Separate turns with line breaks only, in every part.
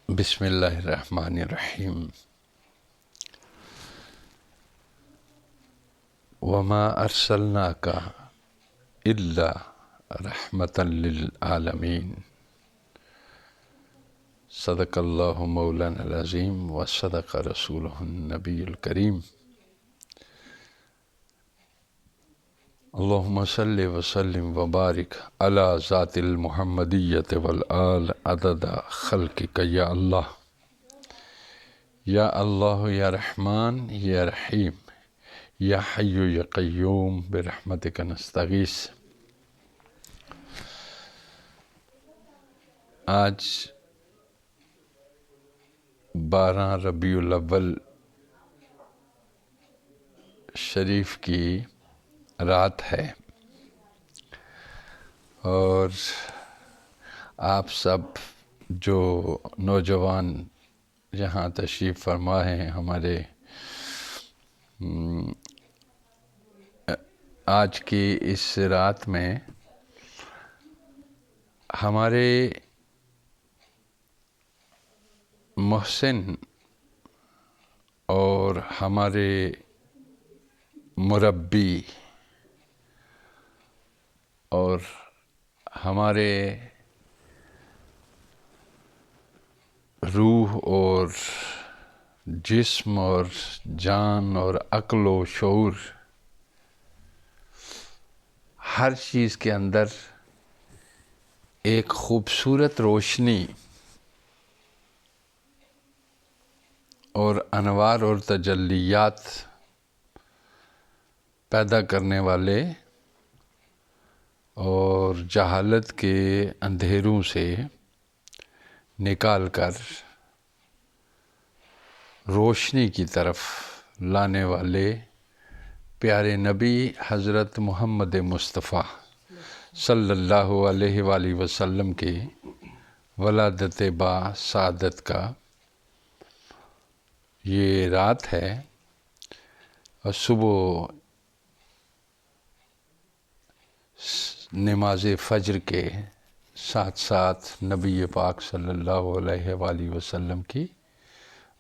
بسم اللہ الرحمن الرحیم۔ وما ارسلناک الا رحمۃ للعالمین۔ صدق اللہ مولانا العظیم و صدق رسولہ النبی الکریم۔ اللہم صلی وسلم وبارک علی ذات المحمدیت والآل عدد خلقک یا اللہ یا رحمان یا رحیم یا حی یا قیوم برحمتک نستغیث۔ آج 12 ربیع الاول شریف کی رات ہے، اور آپ سب جو نوجوان یہاں تشریف فرما ہیں ہمارے آج کی اس رات میں ہمارے محسن اور ہمارے مربی اور ہمارے روح اور جسم اور جان اور عقل و شعور، ہر چیز کے اندر ایک خوبصورت روشنی اور انوار اور تجلیات پیدا کرنے والے اور جہالت کے اندھیروں سے نکال کر روشنی کی طرف لانے والے پیارے نبی حضرت محمد مصطفیٰ صلی اللہ علیہ وآلہ وسلم کے ولادت با سعادت کا یہ رات ہے، اور صبح نماز فجر کے ساتھ ساتھ نبی پاک صلی اللہ علیہ وآلہ وسلم کی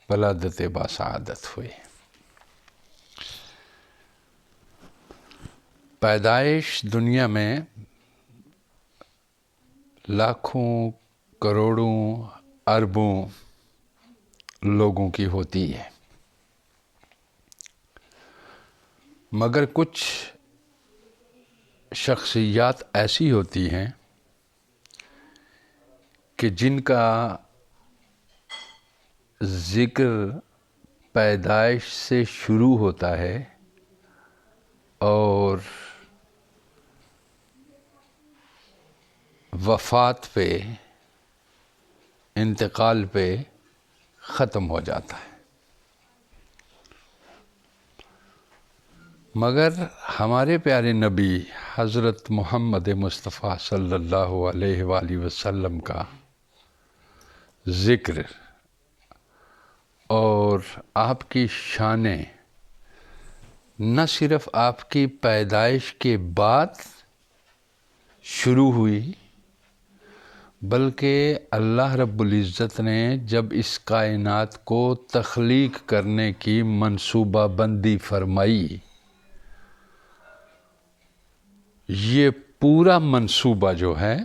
ولادت با سعادت ہوئی۔ پیدائش دنیا میں لاکھوں کروڑوں اربوں لوگوں کی ہوتی ہے، مگر کچھ شخصیات ایسی ہوتی ہیں کہ جن کا ذکر پیدائش سے شروع ہوتا ہے اور وفات پہ، انتقال پہ ختم ہو جاتا ہے، مگر ہمارے پیارے نبی حضرت محمد مصطفیٰ صلی اللہ علیہ وآلہ وسلم کا ذکر اور آپ کی شانیں نہ صرف آپ کی پیدائش کے بعد شروع ہوئی، بلکہ اللہ رب العزت نے جب اس کائنات کو تخلیق کرنے کی منصوبہ بندی فرمائی، یہ پورا منصوبہ جو ہے،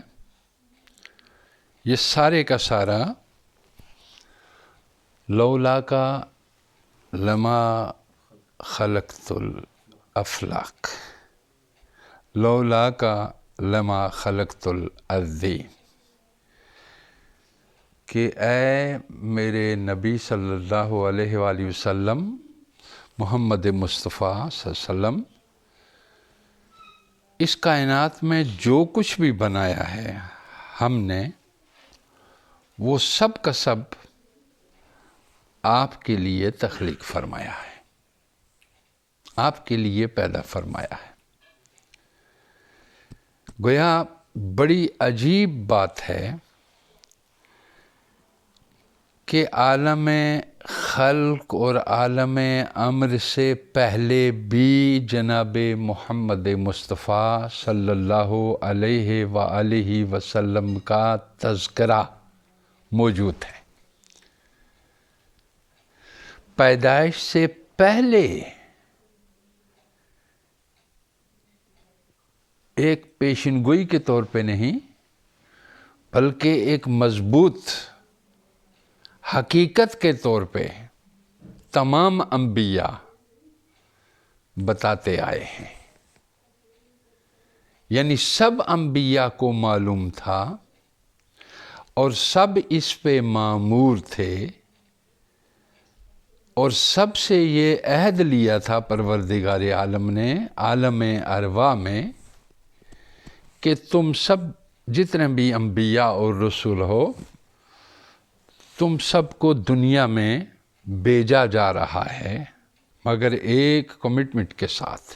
یہ سارے کا سارا لولا کا لما خلقت الافلاق، لولا کا لما خلقت الارضین، کہ اے میرے نبی صلی اللہ علیہ وآلہ وسلم، محمد مصطفیٰ صلی اللہ علیہ وسلم، اس کائنات میں جو کچھ بھی بنایا ہے ہم نے، وہ سب کا سب آپ کے لیے تخلیق فرمایا ہے، آپ کے لیے پیدا فرمایا ہے۔ گویا بڑی عجیب بات ہے کہ عالم خلق اور عالم امر سے پہلے بھی جناب محمد مصطفیٰ صلی اللہ علیہ وآلہ وسلم کا تذکرہ موجود ہے، پیدائش سے پہلے ایک پیشن گوئی کے طور پہ نہیں بلکہ ایک مضبوط حقیقت کے طور پہ تمام انبیاء بتاتے آئے ہیں. یعنی سب انبیاء کو معلوم تھا اور سب اس پہ مامور تھے اور سب سے یہ عہد لیا تھا پروردگار عالم نے عالم ارواح میں کہ تم سب جتنے بھی انبیاء اور رسول ہو تم سب کو دنیا میں بھیجا جا رہا ہے مگر ایک کمٹمنٹ کے ساتھ،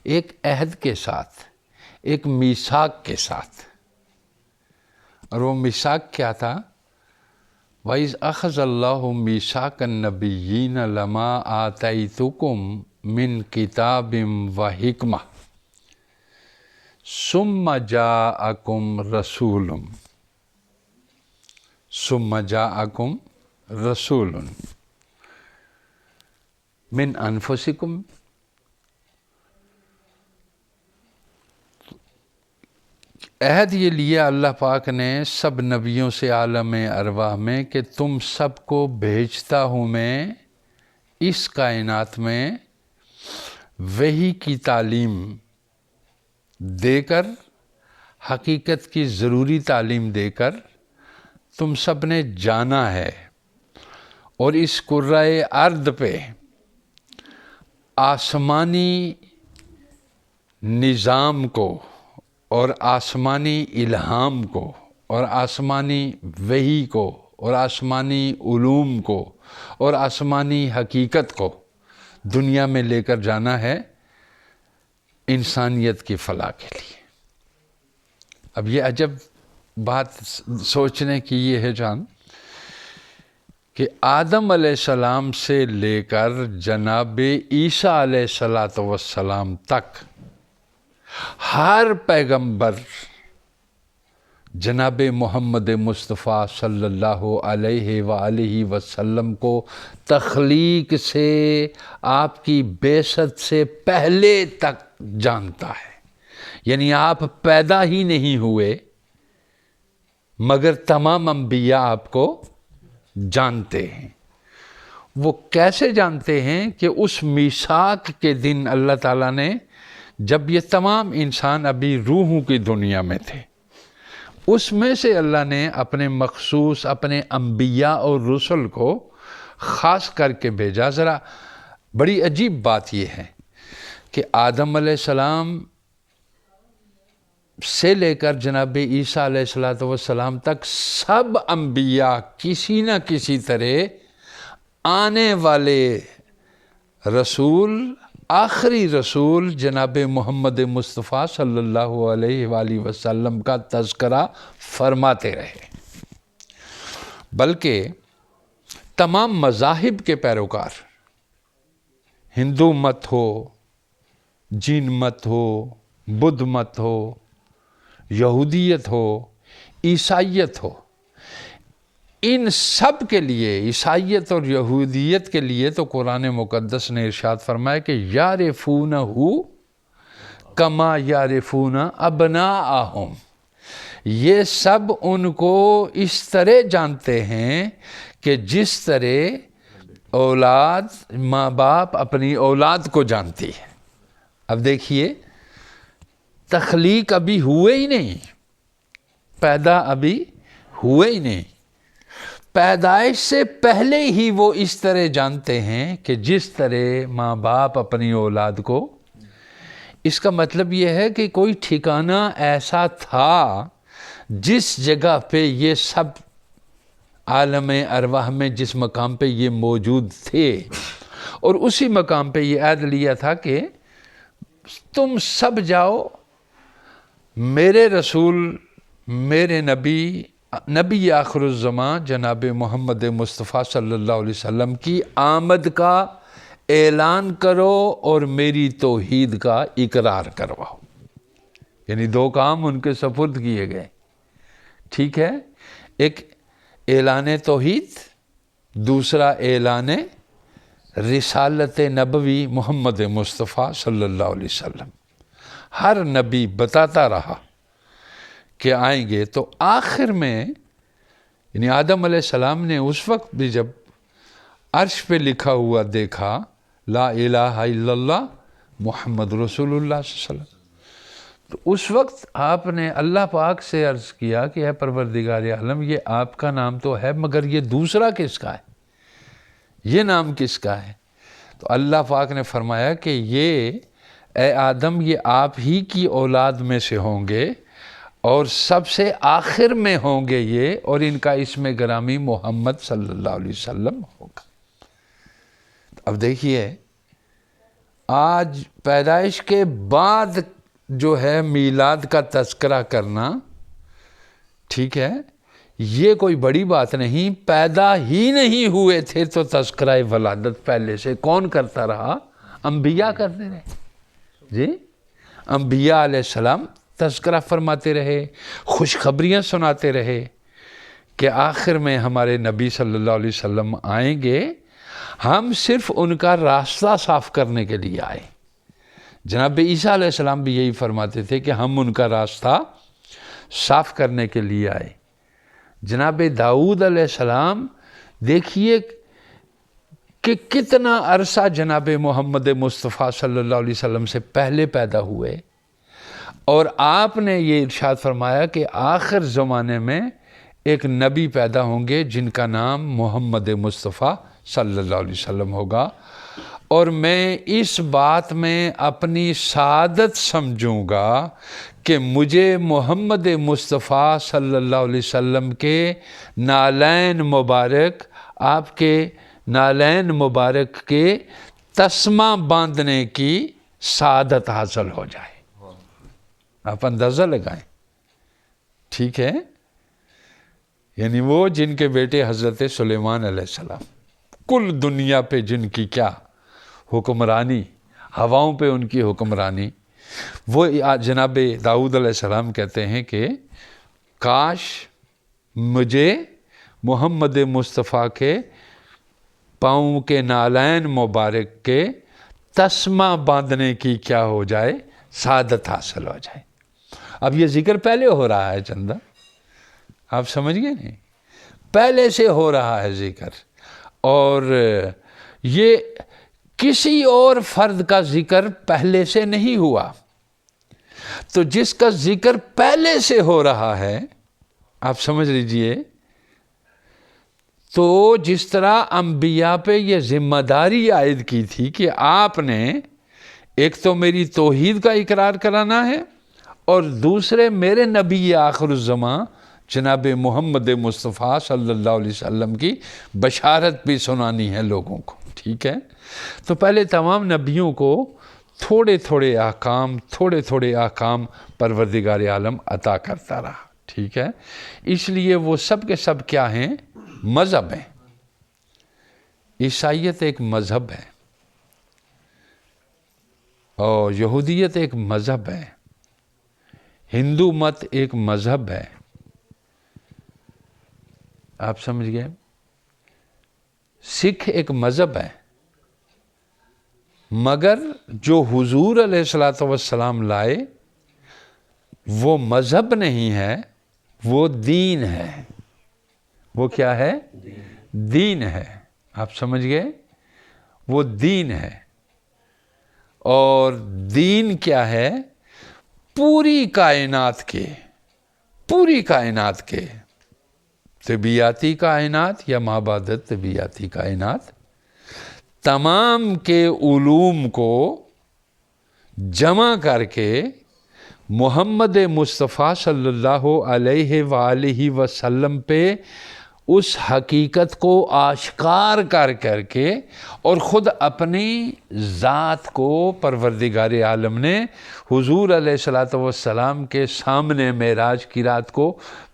ایک عہد کے ساتھ، ایک میثاق کے ساتھ. اور وہ میثاق کیا تھا؟ وَإِذْ أَخَذَ اللَّهُ مِيثَاقَ النَّبِيِّينَ لَمَا آتَيْتُكُم مِّن كِتَابٍ وَحِكْمَةٍ ثُمَّ جَاءَكُمْ رَسُولٌ مِّنْ أَنفُسِكُمْ. عہد یہ لیا اللہ پاک نے سب نبیوں سے عالم ارواح میں کہ تم سب کو بھیجتا ہوں میں اس کائنات میں وحی کی تعلیم دے کر، حقیقت کی ضروری تعلیم دے کر تم سب نے جانا ہے اور اس کرۂ ارض پہ آسمانی نظام کو اور آسمانی الہام کو اور آسمانی وحی کو اور آسمانی علوم کو اور آسمانی حقیقت کو دنیا میں لے کر جانا ہے انسانیت کی فلاح کے لیے. اب یہ عجب بات سوچنے کی یہ ہے جان کہ آدم علیہ السلام سے لے کر جناب عیسیٰ علیہ السلام تک ہر پیغمبر جناب محمد مصطفیٰ صلی اللہ علیہ وآلہ وسلم کو تخلیق سے آپ کی بعثت سے پہلے تک جانتا ہے. یعنی آپ پیدا ہی نہیں ہوئے مگر تمام انبیاء آپ کو جانتے ہیں. وہ کیسے جانتے ہیں کہ اس میثاق کے دن اللہ تعالیٰ نے جب یہ تمام انسان ابھی روحوں کی دنیا میں تھے اس میں سے اللہ نے اپنے مخصوص اپنے انبیاء اور رسل کو خاص کر کے بھیجا. ذرا بڑی عجیب بات یہ ہے کہ آدم علیہ السلام سے لے کر جناب عیسیٰ علیہ السلام تک سب انبیاء کسی نہ کسی طرح آنے والے رسول آخری رسول جناب محمد مصطفیٰ صلی اللہ علیہ وآلہ وسلم کا تذکرہ فرماتے رہے. بلکہ تمام مذاہب کے پیروکار، ہندو مت ہو، جین مت ہو، بدھ مت ہو، یہودیت ہو، عیسائیت ہو، ان سب کے لیے، عیسائیت اور یہودیت کے لیے تو قرآن مقدس نے ارشاد فرمایا کہ یعرفونہ کما یعرفون ابناءہم. یہ سب ان کو اس طرح جانتے ہیں کہ جس طرح اولاد ماں باپ اپنی اولاد کو جانتی ہے. اب دیکھیے تخلیق ابھی ہوئے ہی نہیں، پیدا ابھی ہوئے ہی نہیں، پیدائش سے پہلے ہی وہ اس طرح جانتے ہیں کہ جس طرح ماں باپ اپنی اولاد کو. اس کا مطلب یہ ہے کہ کوئی ٹھکانہ ایسا تھا جس جگہ پہ یہ سب عالم ارواح میں جس مقام پہ یہ موجود تھے اور اسی مقام پہ یہ عہد لیا تھا کہ تم سب جاؤ میرے رسول، میرے نبی آخر الزمان جناب محمد مصطفیٰ صلی اللہ علیہ وسلم کی آمد کا اعلان کرو اور میری توحید کا اقرار کرواؤ. یعنی دو کام ان کے سپرد کیے گئے. ٹھیک ہے، ایک اعلان توحید، دوسرا اعلان رسالت نبوی محمد مصطفیٰ صلی اللہ علیہ وسلم، ہر نبی بتاتا رہا کہ آئیں گے. تو آخر میں یعنی آدم علیہ السلام نے اس وقت بھی جب عرش پہ لکھا ہوا دیکھا لا الہ الا اللہ محمد رسول اللہ صلی اللہ علیہ وسلم، تو اس وقت آپ نے اللہ پاک سے عرض کیا کہ اے پروردگار عالم، یہ آپ کا نام تو ہے مگر یہ دوسرا کس کا ہے، یہ نام کس کا ہے؟ تو اللہ پاک نے فرمایا کہ یہ اے آدم یہ آپ ہی کی اولاد میں سے ہوں گے اور سب سے آخر میں ہوں گے یہ، اور ان کا اسم گرامی محمد صلی اللہ علیہ وسلم ہوگا. اب دیکھیے آج پیدائش کے بعد جو ہے میلاد کا تذکرہ کرنا، ٹھیک ہے، یہ کوئی بڑی بات نہیں. پیدا ہی نہیں ہوئے تھے تو تذکرہ ولادت پہلے سے کون کرتا رہا؟ انبیاء کرتے رہے. جی انبیاء علیہ السلام تذکرہ فرماتے رہے، خوشخبریاں سناتے رہے کہ آخر میں ہمارے نبی صلی اللہ علیہ وسلم آئیں گے، ہم صرف ان کا راستہ صاف کرنے کے لیے آئے. جناب عیسیٰ علیہ السلام بھی یہی فرماتے تھے کہ ہم ان کا راستہ صاف کرنے کے لیے آئے. جناب داؤد علیہ السلام دیکھیے کہ کتنا عرصہ جناب محمد مصطفیٰ صلی اللہ علیہ وسلم سے پہلے پیدا ہوئے، اور آپ نے یہ ارشاد فرمایا کہ آخر زمانے میں ایک نبی پیدا ہوں گے جن کا نام محمد مصطفیٰ صلی اللہ علیہ وسلم ہوگا، اور میں اس بات میں اپنی سعادت سمجھوں گا کہ مجھے محمد مصطفیٰ صلی اللہ علیہ وسلم کے نالین مبارک، آپ کے نالین مبارک کے تسمہ باندھنے کی سعادت حاصل ہو جائے. آپ اندازہ لگائیں، ٹھیک ہے، یعنی وہ جن کے بیٹے حضرت سلیمان علیہ السلام، کل دنیا پہ جن کی کیا حکمرانی، ہواؤں پہ ان کی حکمرانی، وہ جناب داؤد علیہ السلام کہتے ہیں کہ کاش مجھے محمد مصطفیٰ کے پاؤں کے نالین مبارک کے تسمہ باندھنے کی کیا ہو جائے، سعادت حاصل ہو جائے. اب یہ ذکر پہلے ہو رہا ہے چندہ، آپ سمجھ گئے نہیں، پہلے سے ہو رہا ہے ذکر، اور یہ کسی اور فرد کا ذکر پہلے سے نہیں ہوا. تو جس کا ذکر پہلے سے ہو رہا ہے، آپ سمجھ لیجئے، تو جس طرح انبیاء پہ یہ ذمہ داری عائد کی تھی کہ آپ نے ایک تو میری توحید کا اقرار کرانا ہے، اور دوسرے میرے نبی آخر الزماں جناب محمد مصطفیٰ صلی اللہ علیہ وسلم کی بشارت بھی سنانی ہے لوگوں کو، ٹھیک ہے. تو پہلے تمام نبیوں کو تھوڑے تھوڑے احکام پروردگار عالم عطا کرتا رہا، ٹھیک ہے. اس لیے وہ سب کے سب کیا ہیں؟ مذہب ہیں. عیسائیت ایک مذہب ہے، اور یہودیت ایک مذہب ہے، ہندو مت ایک مذہب ہے. آپ سمجھ گئے؟ سکھ ایک مذہب ہے، مگر جو حضور علیہ السلام لائے وہ مذہب نہیں ہے، وہ دین ہے. وہ کیا ہے؟ دین ہے. آپ سمجھ گئے؟ وہ دین ہے. اور دین کیا ہے؟ پوری کائنات کے طبیعتی کائنات یا مابعد طبیعتی کائنات تمام کے علوم کو جمع کر کے محمد مصطفیٰ صلی اللہ علیہ وآلہ وسلم پہ اس حقیقت کو آشکار کر کے اور خود اپنی ذات کو پروردگار عالم نے حضور علیہ السلام کے سامنے معراج کی رات کو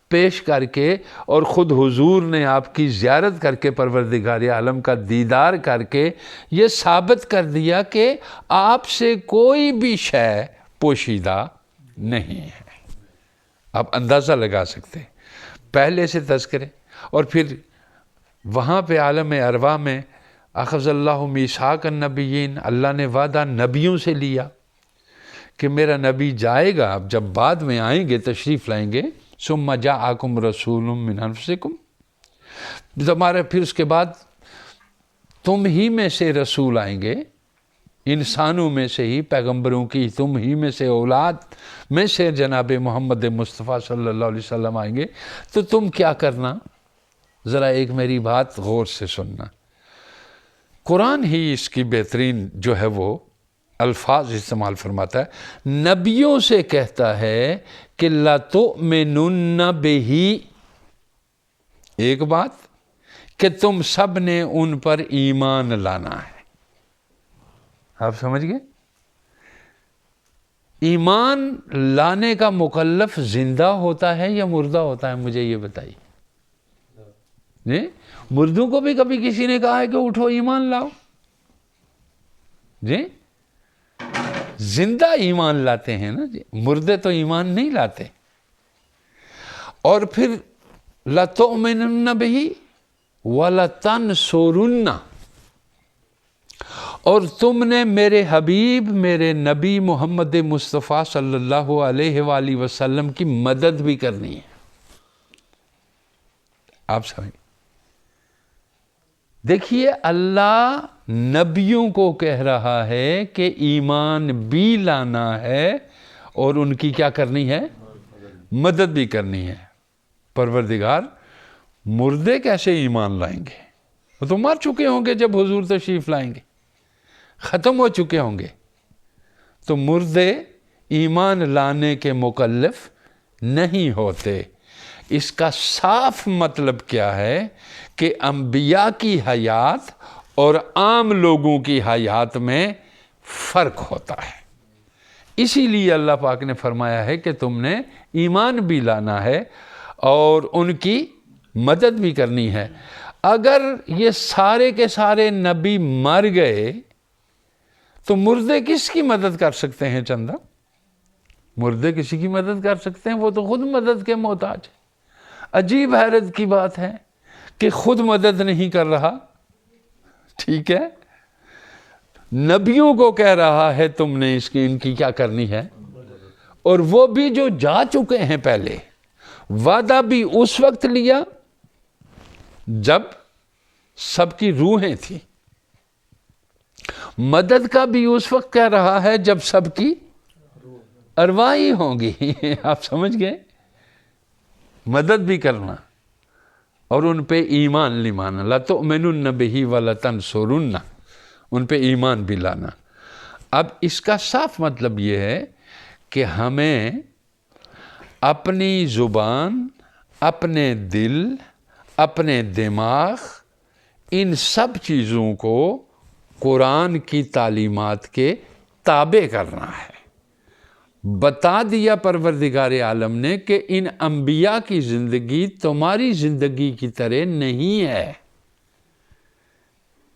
پیش کر کے، اور خود حضور نے آپ کی زیارت کر کے پروردگار عالم کا دیدار کر کے یہ ثابت کر دیا کہ آپ سے کوئی بھی شے پوشیدہ نہیں ہے. آپ اندازہ لگا سکتے پہلے سے تذکرے، اور پھر وہاں پہ عالم ارواح میں اخذ اللہ میثاق النبیین، اللہ نے وعدہ نبیوں سے لیا کہ میرا نبی جائے گا، اب جب بعد میں آئیں گے تشریف لائیں گے، ثم جاءکم رسول من انفسکم، تمہارے پھر اس کے بعد تم ہی میں سے رسول آئیں گے، انسانوں میں سے ہی، پیغمبروں کی تم ہی میں سے اولاد میں سے جناب محمد مصطفیٰ صلی اللہ علیہ وسلم آئیں گے، تو تم کیا کرنا؟ ذرا ایک میری بات غور سے سننا۔ قرآن ہی اس کی بہترین جو ہے وہ الفاظ استعمال فرماتا ہے، نبیوں سے کہتا ہے کہ لَتُؤْمِنُنَّ بِهِ، ایک بات کہ تم سب نے ان پر ایمان لانا ہے۔ آپ سمجھ گئے؟ ایمان لانے کا مکلف زندہ ہوتا ہے یا مردہ ہوتا ہے؟ مجھے یہ بتائیے جی۔ مردوں کو بھی کبھی کسی نے کہا ہے کہ اٹھو ایمان لاؤ جی؟ زندہ ایمان لاتے ہیں نا جی، مردے تو ایمان نہیں لاتے۔ اور پھر لَتُؤْمِنُنَّ بِهِ وَلَتَنْصُرُنَّ، اور تم نے میرے حبیب، میرے نبی محمد مصطفیٰ صلی اللہ علیہ وآلہ وسلم کی مدد بھی کرنی ہے۔ آپ سمجھیں؟ دیکھیے اللہ نبیوں کو کہہ رہا ہے کہ ایمان بھی لانا ہے اور ان کی کیا کرنی ہے؟ مدد بھی کرنی ہے۔ پروردگار مردے کیسے ایمان لائیں گے؟ وہ تو مر چکے ہوں گے جب حضور تشریف لائیں گے، ختم ہو چکے ہوں گے، تو مردے ایمان لانے کے مکلف نہیں ہوتے۔ اس کا صاف مطلب کیا ہے کہ انبیاء کی حیات اور عام لوگوں کی حیات میں فرق ہوتا ہے۔ اسی لیے اللہ پاک نے فرمایا ہے کہ تم نے ایمان بھی لانا ہے اور ان کی مدد بھی کرنی ہے۔ اگر یہ سارے کے سارے نبی مر گئے تو مردے کس کی مدد کر سکتے ہیں؟ چندہ مردے کسی کی مدد کر سکتے ہیں؟ وہ تو خود مدد کے محتاج ہیں۔ عجیب حیرت کی بات ہے کہ خود مدد نہیں کر رہا، ٹھیک ہے، نبیوں کو کہہ رہا ہے تم نے ان کی کیا کرنی ہے، اور وہ بھی جو جا چکے ہیں پہلے۔ وعدہ بھی اس وقت لیا جب سب کی روحیں تھیں، مدد کا بھی اس وقت کہہ رہا ہے جب سب کی ارواحیں ہوں گی۔ آپ سمجھ گئے؟ مدد بھی کرنا اور ان پہ ایمان لانا، لَتُؤْمِنُنَّ بِهِ وَلَتَنْصُرُنَّ، ان پہ ایمان بھی لانا۔ اب اس کا صاف مطلب یہ ہے کہ ہمیں اپنی زبان، اپنے دل، اپنے دماغ، ان سب چیزوں کو قرآن کی تعلیمات کے تابع کرنا ہے۔ بتا دیا پروردگار عالم نے کہ ان انبیاء کی زندگی تمہاری زندگی کی طرح نہیں ہے،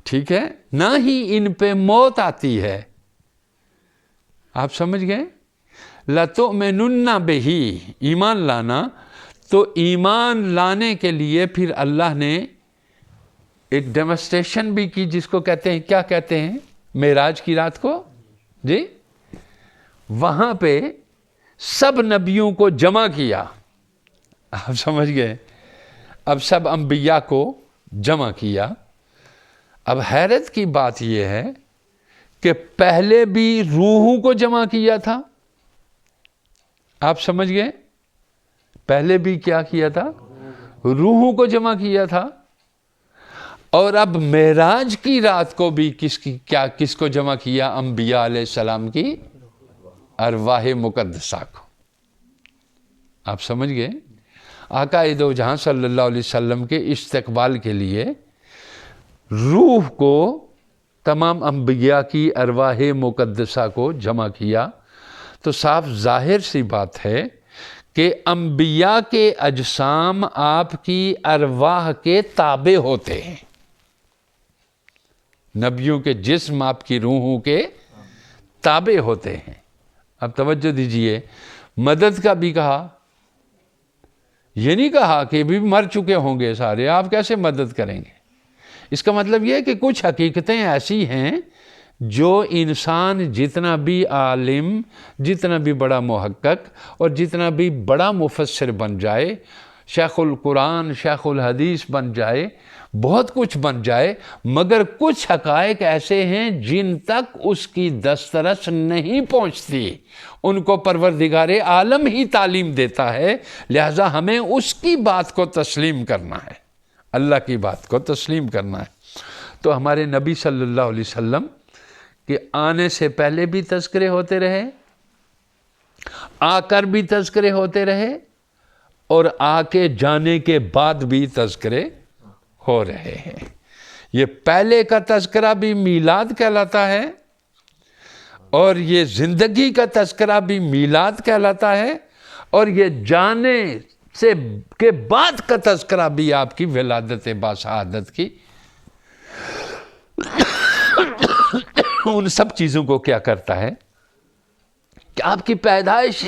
ٹھیک ہے، نہ ہی ان پہ موت آتی ہے۔ آپ سمجھ گئے؟ لَتُؤْمِنُنَّ بِهِ، ایمان لانا، تو ایمان لانے کے لیے پھر اللہ نے ایک ڈیمونسٹریشن بھی کی، جس کو کہتے ہیں، کیا کہتے ہیں، معراج کی رات کو جی، وہاں پہ سب نبیوں کو جمع کیا۔ آپ سمجھ گئے؟ اب سب انبیاء کو جمع کیا۔ اب حیرت کی بات یہ ہے کہ پہلے بھی روحوں کو جمع کیا تھا۔ آپ سمجھ گئے؟ پہلے بھی کیا کیا تھا؟ روحوں کو جمع کیا تھا۔ اور اب معراج کی رات کو بھی کس کو جمع کیا؟ انبیاء علیہ السلام کی ارواح مقدسہ کو۔ آپ سمجھ گئے؟ آقا دو جہاں صلی اللہ علیہ وسلم کے استقبال کے لیے روح کو، تمام انبیاء کی ارواح مقدسہ کو جمع کیا، تو صاف ظاہر سی بات ہے کہ انبیاء کے اجسام آپ کی ارواح کے تابع ہوتے ہیں، نبیوں کے جسم آپ کی روحوں کے تابع ہوتے ہیں۔ اب توجہ دیجئے، مدد کا بھی کہا، یہ نہیں کہا کہ بھی مر چکے ہوں گے سارے، آپ کیسے مدد کریں گے؟ اس کا مطلب یہ ہے کہ کچھ حقیقتیں ایسی ہیں جو انسان جتنا بھی عالم، جتنا بھی بڑا محقق اور جتنا بھی بڑا مفسر بن جائے، شیخ القرآن، شیخ الحدیث بن جائے، بہت کچھ بن جائے، مگر کچھ حقائق ایسے ہیں جن تک اس کی دسترس نہیں پہنچتی، ان کو پروردگار عالم ہی تعلیم دیتا ہے، لہذا ہمیں اس کی بات کو تسلیم کرنا ہے، اللہ کی بات کو تسلیم کرنا ہے۔ تو ہمارے نبی صلی اللہ علیہ وسلم کہ آنے سے پہلے بھی تذکرے ہوتے رہے، آ کر بھی تذکرے ہوتے رہے، اور آ کے جانے کے بعد بھی تذکرے ہو رہے ہیں۔ یہ پہلے کا تذکرہ بھی میلاد کہلاتا ہے، اور یہ زندگی کا تذکرہ بھی میلاد کہلاتا ہے، اور یہ جانے سے کے بعد کا تذکرہ بھی آپ کی ولادت باسعادت کی ان سب چیزوں کو کیا کرتا ہے کہ آپ کی پیدائش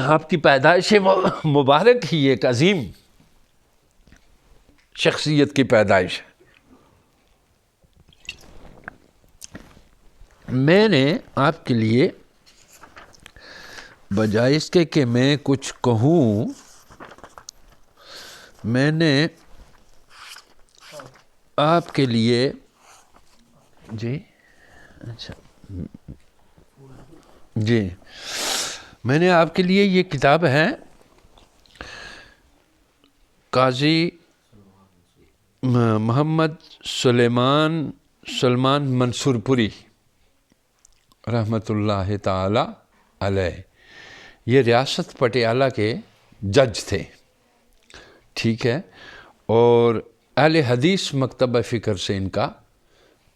آپ کی پیدائش مبارک ہی ایک عظیم شخصیت کی پیدائش ہے۔ میں نے آپ کے لیے بجائے اس کے کہ میں کچھ کہوں، میں نے آپ کے لیے جی اچھا جی میں نے آپ کے لیے یہ کتاب ہے قاضی محمد سلمان منصور پوری رحمۃ اللہ تعالی علیہ، یہ ریاست پٹیالہ کے جج تھے، ٹھیک ہے، اور اہل حدیث مکتبہ فکر سے ان کا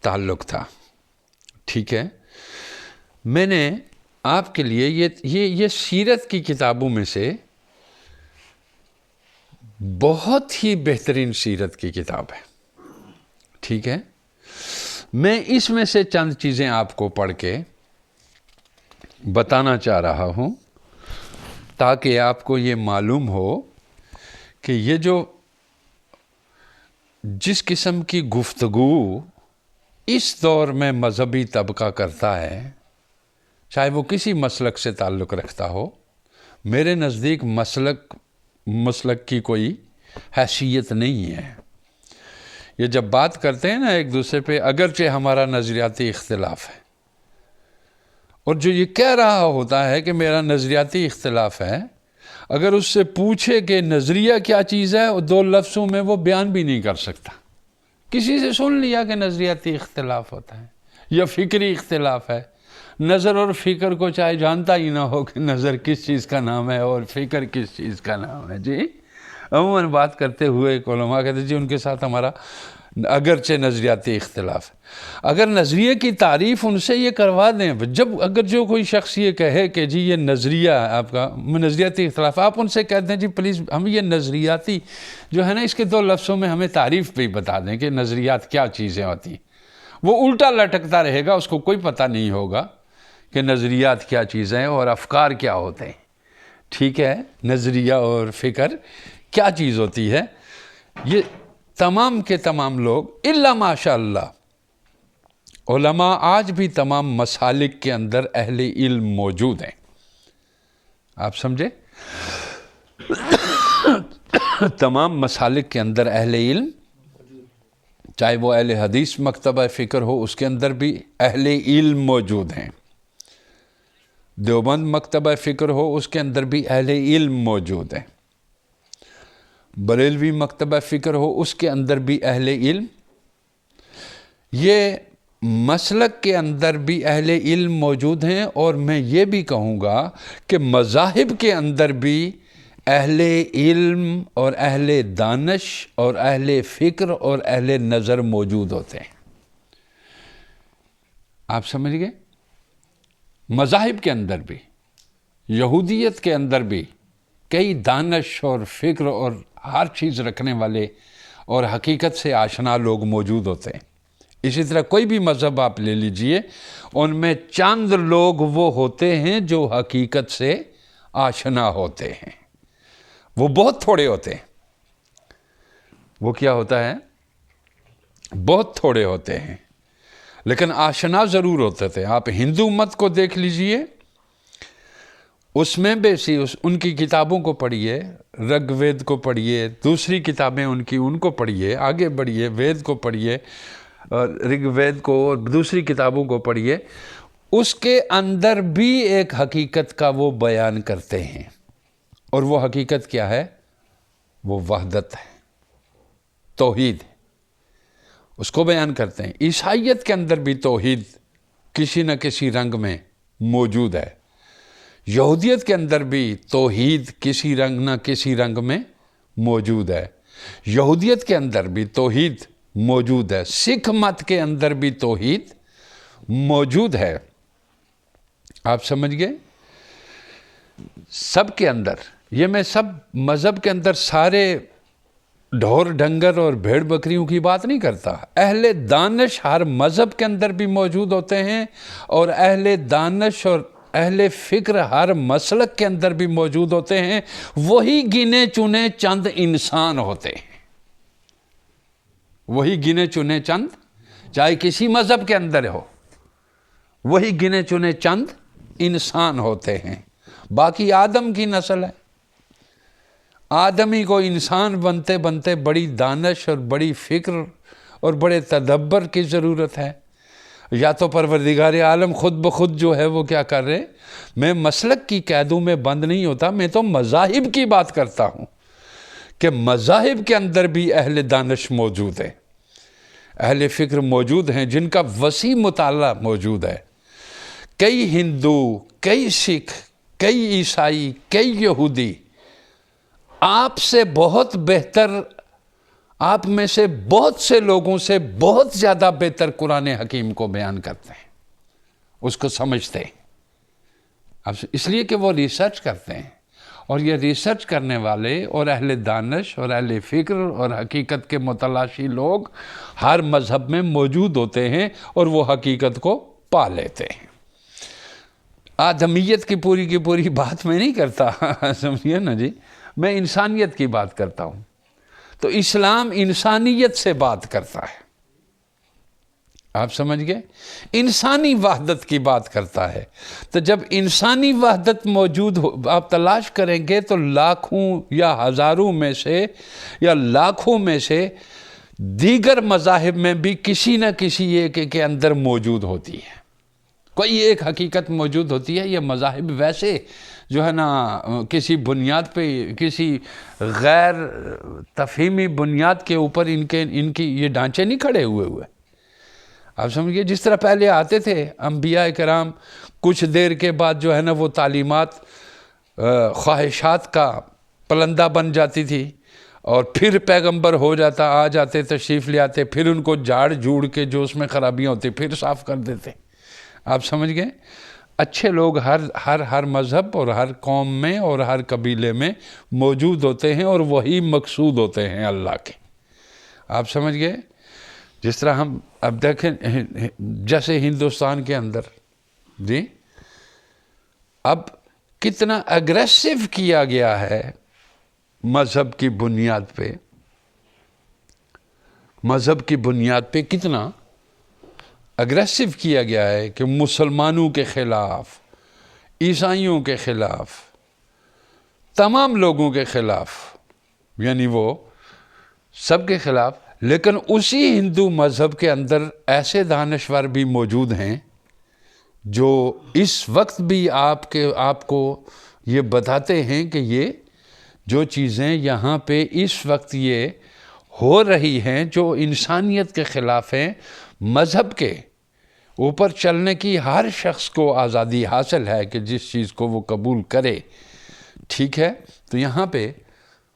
تعلق تھا، ٹھیک ہے۔ میں نے آپ کے لیے یہ سیرت کی کتابوں میں سے بہت ہی بہترین سیرت کی کتاب ہے، ٹھیک ہے۔ میں اس میں سے چند چیزیں آپ کو پڑھ کے بتانا چاہ رہا ہوں تاکہ آپ کو یہ معلوم ہو کہ یہ جو جس قسم کی گفتگو اس دور میں مذہبی طبقہ کرتا ہے، چاہے وہ کسی مسلک سے تعلق رکھتا ہو، میرے نزدیک مسلک کی کوئی حیثیت نہیں ہے۔ یہ جب بات کرتے ہیں نا ایک دوسرے پہ، اگرچہ ہمارا نظریاتی اختلاف ہے، اور جو یہ کہہ رہا ہوتا ہے کہ میرا نظریاتی اختلاف ہے، اگر اس سے پوچھے کہ نظریہ کیا چیز ہے، دو لفظوں میں وہ بیان بھی نہیں کر سکتا۔ کسی سے سن لیا کہ نظریاتی اختلاف ہوتا ہے یا فکری اختلاف ہے، نظر اور فکر کو چاہے جانتا ہی نہ ہو کہ نظر کس چیز کا نام ہے اور فکر کس چیز کا نام ہے۔ جی عموماً بات کرتے ہوئے ایک علماء کہتے ہیں جی ان کے ساتھ ہمارا اگرچہ نظریاتی اختلاف ہے، اگر نظریے کی تعریف ان سے یہ کروا دیں، اگر جو کوئی شخص یہ کہے کہ جی یہ نظریہ آپ کا نظریاتی اختلاف، آپ ان سے کہتے ہیں جی پلیز ہم یہ نظریاتی جو ہے نا اس کے دو لفظوں میں ہمیں تعریف بھی بتا دیں کہ نظریات کیا چیزیں ہوتی ہیں۔ وہ الٹا لٹکتا رہے گا، اس کو کوئی پتہ نہیں ہوگا کہ نظریات کیا چیزیں ہیں اور افکار کیا ہوتے ہیں، ٹھیک ہے، نظریہ اور فکر کیا چیز ہوتی ہے۔ یہ تمام کے تمام لوگ الا ماشاء اللہ علماء آج بھی تمام مسالک کے اندر اہل علم موجود ہیں، آپ سمجھے، تمام مسالک کے اندر اہل علم، چاہے وہ اہل حدیث مکتبہ فکر ہو اس کے اندر بھی اہل علم موجود ہیں، دیوبند مکتبہ فکر ہو اس کے اندر بھی اہل علم موجود ہیں، بریلوی مکتبہ فکر ہو اس کے اندر بھی اہل علم، یہ مسلک کے اندر بھی اہل علم موجود ہیں، اور میں یہ بھی کہوں گا کہ مذاہب کے اندر بھی اہل علم اور اہل دانش اور اہل فکر اور اہل نظر موجود ہوتے ہیں، آپ سمجھ گئے، مذاہب کے اندر بھی، یہودیت کے اندر بھی کئی دانش اور فکر اور ہر چیز رکھنے والے اور حقیقت سے آشنا لوگ موجود ہوتے ہیں۔ اسی طرح کوئی بھی مذہب آپ لے لیجئے، ان میں چند لوگ وہ ہوتے ہیں جو حقیقت سے آشنا ہوتے ہیں، وہ بہت تھوڑے ہوتے ہیں، وہ کیا ہوتا ہے؟ بہت تھوڑے ہوتے ہیں لیکن آشنا ضرور ہوتے تھے. آپ ہندو مت کو دیکھ لیجئے، اس میں بھی ان کی کتابوں کو پڑھیے، رگ وید کو پڑھیے، دوسری کتابیں ان کی ان کو پڑھیے، آگے بڑھیے، وید کو پڑھیے، رگ وید کو اور دوسری کتابوں کو پڑھیے، اس کے اندر بھی ایک حقیقت کا وہ بیان کرتے ہیں. اور وہ حقیقت کیا ہے؟ وہ وحدت ہے، توحید، اس کو بیان کرتے ہیں. عیسائیت کے اندر بھی توحید کسی نہ کسی رنگ میں موجود ہے. یہودیت کے اندر بھی توحید کسی رنگ نہ کسی رنگ میں موجود ہے. یہودیت کے اندر بھی توحید موجود ہے. سکھ مت کے اندر بھی توحید موجود ہے. آپ سمجھ گئے؟ سب کے اندر، یہ میں سب مذہب کے اندر سارے ڈھور ڈنگر اور بھیڑ بکریوں کی بات نہیں کرتا. اہل دانش ہر مذہب کے اندر بھی موجود ہوتے ہیں، اور اہل دانش اور اہل فکر ہر مسلک کے اندر بھی موجود ہوتے ہیں. وہی گنے چنے چند انسان ہوتے ہیں، وہی گنے چنے چند، چاہے کسی مذہب کے اندر ہو، وہی گنے چنے چند انسان ہوتے ہیں. باقی آدم کی نسل ہے. آدمی کو انسان بنتے بنتے بڑی دانش اور بڑی فکر اور بڑے تدبر کی ضرورت ہے. یا تو پروردگار عالم خود بخود جو ہے وہ کیا کر رہے؟ میں مسلک کی قیدوں میں بند نہیں ہوتا، میں تو مذاہب کی بات کرتا ہوں کہ مذاہب کے اندر بھی اہل دانش موجود ہیں، اہل فکر موجود ہیں، جن کا وسیع مطالعہ موجود ہے. کئی ہندو، کئی سکھ، کئی عیسائی، کئی یہودی آپ سے بہت بہتر، آپ میں سے بہت سے لوگوں سے بہت زیادہ بہتر قرآن حکیم کو بیان کرتے ہیں، اس کو سمجھتے ہیں، اس لیے کہ وہ ریسرچ کرتے ہیں. اور یہ ریسرچ کرنے والے اور اہل دانش اور اہل فکر اور حقیقت کے متلاشی لوگ ہر مذہب میں موجود ہوتے ہیں اور وہ حقیقت کو پا لیتے ہیں. آدمیت کی پوری بات میں نہیں کرتا، سمجھیے نا جی، میں انسانیت کی بات کرتا ہوں. تو اسلام انسانیت سے بات کرتا ہے، آپ سمجھ گئے؟ انسانی وحدت کی بات کرتا ہے. تو جب انسانی وحدت موجود ہو، آپ تلاش کریں گے تو لاکھوں یا ہزاروں میں سے یا لاکھوں میں سے دیگر مذاہب میں بھی کسی نہ کسی ایک کے اندر موجود ہوتی ہے، کوئی ایک حقیقت موجود ہوتی ہے. یہ مذاہب ویسے جو ہے نا کسی بنیاد پہ، کسی غیر تفہیمی بنیاد کے اوپر ان کی یہ ڈھانچے نہیں کھڑے ہوئے. آپ سمجھئے، جس طرح پہلے آتے تھے انبیاء کرام، کچھ دیر کے بعد جو ہے نا وہ تعلیمات خواہشات کا پلندہ بن جاتی تھی، اور پھر پیغمبر ہو جاتا، آ جاتے، تشریف لے آتے، پھر ان کو جھاڑ جھوڑ کے جو اس میں خرابیاں ہوتی پھر صاف کر دیتے. آپ سمجھ گئے؟ اچھے لوگ ہر مذہب اور ہر قوم میں اور ہر قبیلے میں موجود ہوتے ہیں، اور وہی مقصود ہوتے ہیں اللہ کے. آپ سمجھ گئے؟ جس طرح ہم اب دیکھیں، جیسے ہندوستان کے اندر جی اب کتنا اگریسو کیا گیا ہے مذہب کی بنیاد پہ، مذہب کی بنیاد پہ کتنا اگریسو کیا گیا ہے کہ مسلمانوں کے خلاف، عیسائیوں کے خلاف، تمام لوگوں کے خلاف، یعنی وہ سب کے خلاف. لیکن اسی ہندو مذہب کے اندر ایسے دانشور بھی موجود ہیں جو اس وقت بھی آپ کو یہ بتاتے ہیں کہ یہ جو چیزیں یہاں پہ اس وقت یہ ہو رہی ہیں جو انسانیت کے خلاف ہیں، مذہب کے اوپر چلنے کی ہر شخص کو آزادی حاصل ہے کہ جس چیز کو وہ قبول کرے. ٹھیک ہے؟ تو یہاں پہ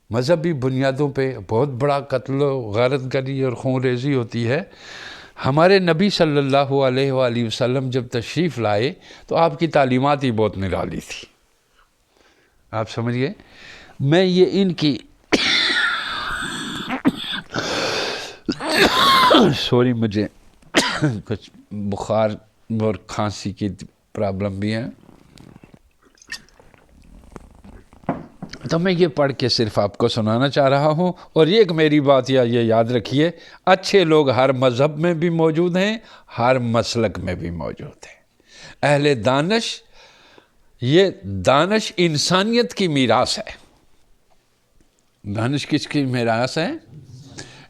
مذہبی بنیادوں پہ بہت بڑا قتل و غارت گری اور خون ریزی ہوتی ہے. ہمارے نبی صلی اللہ علیہ وآلہ وسلم جب تشریف لائے تو آپ کی تعلیمات ہی بہت نرالی تھی. آپ سمجھئے؟ میں یہ ان کی سوری، مجھے کچھ بخار اور کھانسی کی پرابلم بھی ہے. تو میں یہ پڑھ کے صرف آپ کو سنانا چاہ رہا ہوں، اور ایک میری بات یہ یاد رکھیے، اچھے لوگ ہر مذہب میں بھی موجود ہیں، ہر مسلک میں بھی موجود ہیں۔ اہل دانش، یہ دانش انسانیت کی میراث ہے۔ دانش کس کی میراث ہے؟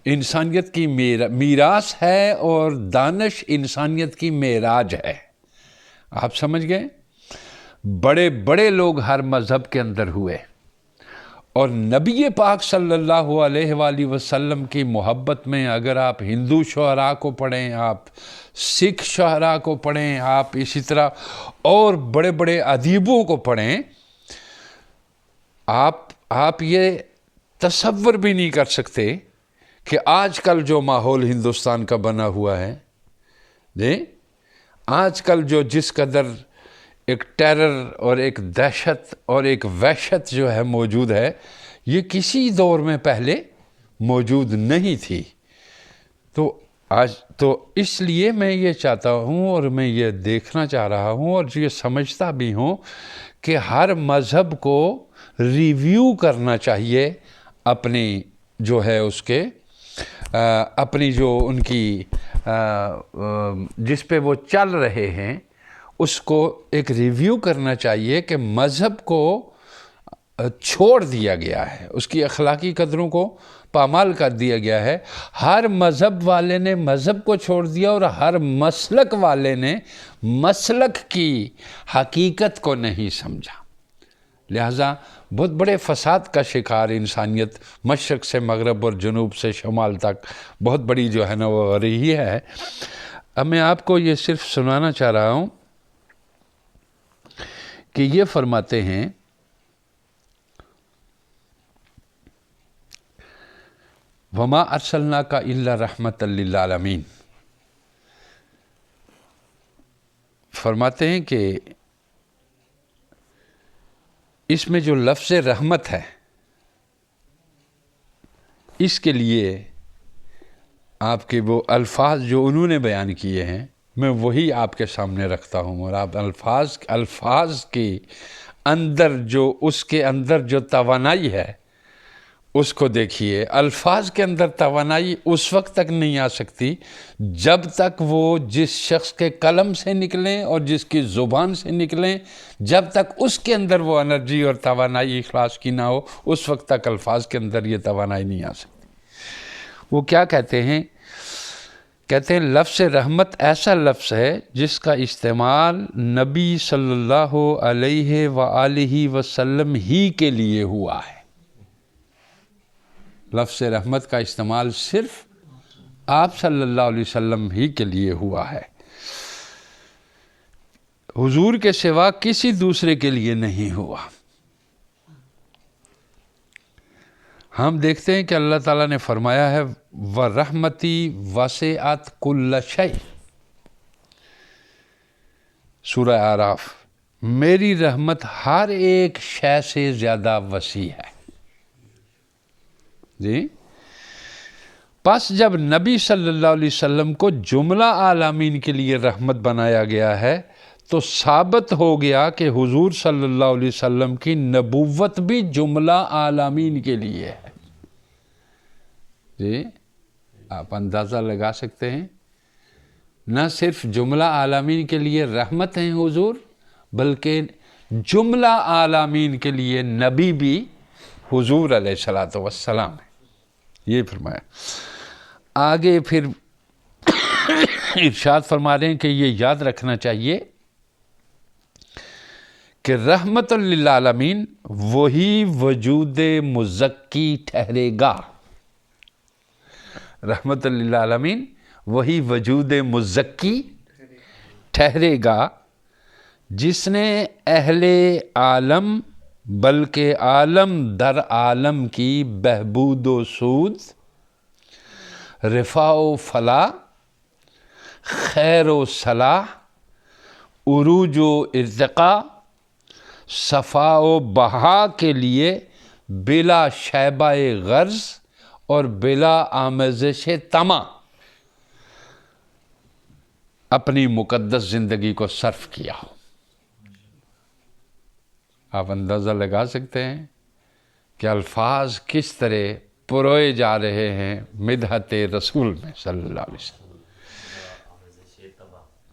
انسانیت کی میراث ہے، اور دانش انسانیت کی معراج ہے۔ آپ سمجھ گئے؟ بڑے بڑے لوگ ہر مذہب کے اندر ہوئے، اور نبی پاک صلی اللہ علیہ وآلہ وسلم کی محبت میں اگر آپ ہندو شعراء کو پڑھیں، آپ سکھ شعراء کو پڑھیں، آپ اسی طرح اور بڑے بڑے ادیبوں کو پڑھیں، آپ یہ تصور بھی نہیں کر سکتے کہ آج کل جو ماحول ہندوستان کا بنا ہوا ہے، آج کل جو جس قدر ایک ٹیرر اور ایک دہشت اور ایک وحشت جو ہے موجود ہے، یہ کسی دور میں پہلے موجود نہیں تھی۔ تو اس لیے میں یہ چاہتا ہوں، اور میں یہ دیکھنا چاہ رہا ہوں، اور یہ سمجھتا بھی ہوں کہ ہر مذہب کو ریویو کرنا چاہیے اپنی جو ہے اس کے اپنی جو ان کی جس پہ وہ چل رہے ہیں، اس کو ایک ریویو کرنا چاہیے کہ مذہب کو چھوڑ دیا گیا ہے، اس کی اخلاقی قدروں کو پامال کر دیا گیا ہے۔ ہر مذہب والے نے مذہب کو چھوڑ دیا، اور ہر مسلک والے نے مسلک کی حقیقت کو نہیں سمجھا۔ لہٰذا بہت بڑے فساد کا شکار انسانیت مشرق سے مغرب اور جنوب سے شمال تک بہت بڑی جو ہے نا وہ ہو رہی ہے۔ اب میں آپ کو یہ صرف سنانا چاہ رہا ہوں کہ یہ فرماتے ہیں وَمَا أَرْسَلْنَاكَ إِلَّا رَحْمَةً لِلْعَالَمِينَ، فرماتے ہیں کہ اس میں جو لفظ رحمت ہے، اس کے لیے آپ کے وہ الفاظ جو انہوں نے بیان کیے ہیں، میں وہی آپ کے سامنے رکھتا ہوں، اور آپ الفاظ کے اندر جو اس کے اندر جو توانائی ہے اس کو دیکھیے۔ الفاظ کے اندر توانائی اس وقت تک نہیں آ سکتی جب تک وہ جس شخص کے قلم سے نکلیں اور جس کی زبان سے نکلیں، جب تک اس کے اندر وہ انرجی اور توانائی اخلاص کی نہ ہو، اس وقت تک الفاظ کے اندر یہ توانائی نہیں آ سکتی۔ وہ کیا کہتے ہیں؟ کہتے ہیں لفظ رحمت ایسا لفظ ہے جس کا استعمال نبی صلی اللہ علیہ وآلہ وسلم ہی کے لیے ہوا ہے۔ لفظ رحمت کا استعمال صرف آپ صلی اللہ علیہ وسلم ہی کے لیے ہوا ہے، حضور کے سوا کسی دوسرے کے لیے نہیں ہوا۔ ہم دیکھتے ہیں کہ اللہ تعالیٰ نے فرمایا ہے وَرَحْمَتِي وَسِعَتْ كُلَّ شَيْءٍ، سورہ اعراف، میری رحمت ہر ایک شے سے زیادہ وسیع ہے۔ جی، پس جب نبی صلی اللہ علیہ وسلم کو جملہ عالمین کے لیے رحمت بنایا گیا ہے، تو ثابت ہو گیا کہ حضور صلی اللہ علیہ وسلم کی نبوت بھی جملہ عالمین کے لیے ہے۔ جی، آپ اندازہ لگا سکتے ہیں، نہ صرف جملہ عالمین کے لیے رحمت ہیں حضور، بلکہ جملہ عالمین کے لیے نبی بھی حضور علیہ السلام ہے۔ یہ فرمایا۔ آگے پھر ارشاد فرما رہے ہیں کہ یہ یاد رکھنا چاہیے کہ رحمت للعالمین وہی وجود مزکی ٹھہرے گا۔ رحمت للعالمین وہی وجود مزکی ٹھہرے گا جس نے اہل عالم بلکہ عالم در عالم کی بہبود و سود، رفع و فلاح، خیر و صلاح، عروج و ارتقاء، صفا و بہا کے لیے بلا شیبہ غرض اور بلا آمیزش طمع اپنی مقدس زندگی کو صرف کیا ہو۔ آپ اندازہ لگا سکتے ہیں کہ الفاظ کس طرح پروئے جا رہے ہیں مدحت رسول میں صلی اللہ علیہ وسلم.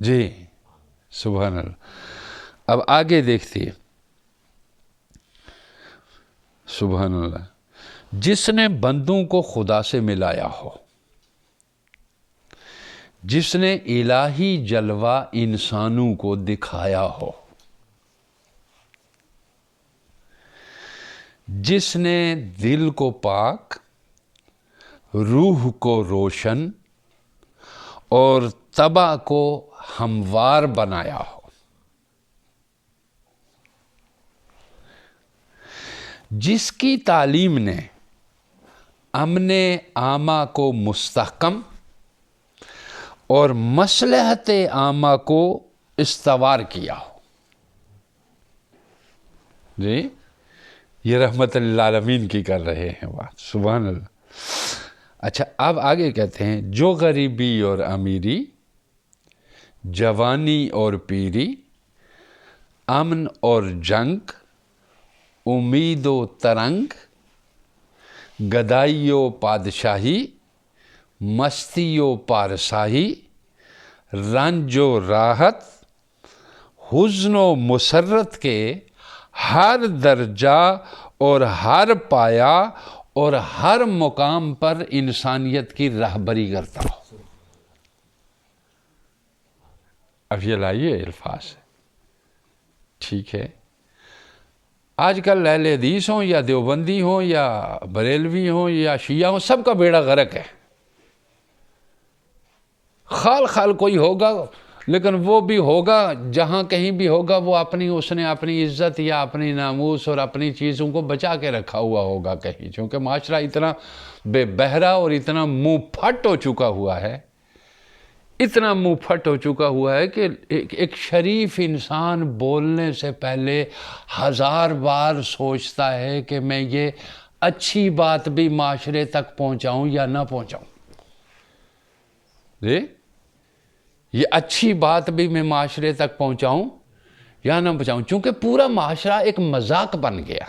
جی سبحان اللہ. اب آگے دیکھتی ہے. سبحان اللہ. جس نے بندوں کو خدا سے ملایا ہو، جس نے الہی جلوہ انسانوں کو دکھایا ہو، جس نے دل کو پاک، روح کو روشن اور طبع کو ہموار بنایا ہو، جس کی تعلیم نے امن عامہ کو مستحکم اور مصلحت عامہ کو استوار کیا ہو. جی یہ رحمت للعالمین کی کر رہے ہیں بات. سبحان اللہ. اچھا اب آگے کہتے ہیں جو غریبی اور امیری، جوانی اور پیری، امن اور جنگ، امید و ترنگ، گدائی و پادشاہی، مستی و پارساہی، رنج و راحت، حزن و مسرت کے ہر درجہ اور ہر پایا اور ہر مقام پر انسانیت کی رہبری کرتا ہو. اب یہ لائیے الفاظ ٹھیک ہے. آج کل اہل حدیث ہوں یا دیوبندی ہوں یا بریلوی ہوں یا شیعہ ہوں، سب کا بیڑا غرق ہے. خال کوئی ہوگا، لیکن وہ بھی ہوگا جہاں کہیں بھی ہوگا وہ اس نے اپنی عزت یا اپنی ناموس اور اپنی چیزوں کو بچا کے رکھا ہوا ہوگا کہیں. چونکہ معاشرہ اتنا بے بہرا اور اتنا منہ پھٹ ہو چکا ہوا ہے، اتنا منہ پھٹ ہو چکا ہوا ہے کہ ایک شریف انسان بولنے سے پہلے 1000 بار سوچتا ہے کہ میں یہ اچھی بات بھی معاشرے تک پہنچاؤں یا نہ پہنچاؤں. جی یہ اچھی بات بھی میں معاشرے تک پہنچاؤں یا نہ پہنچاؤں. چونکہ پورا معاشرہ ایک مذاق بن گیا.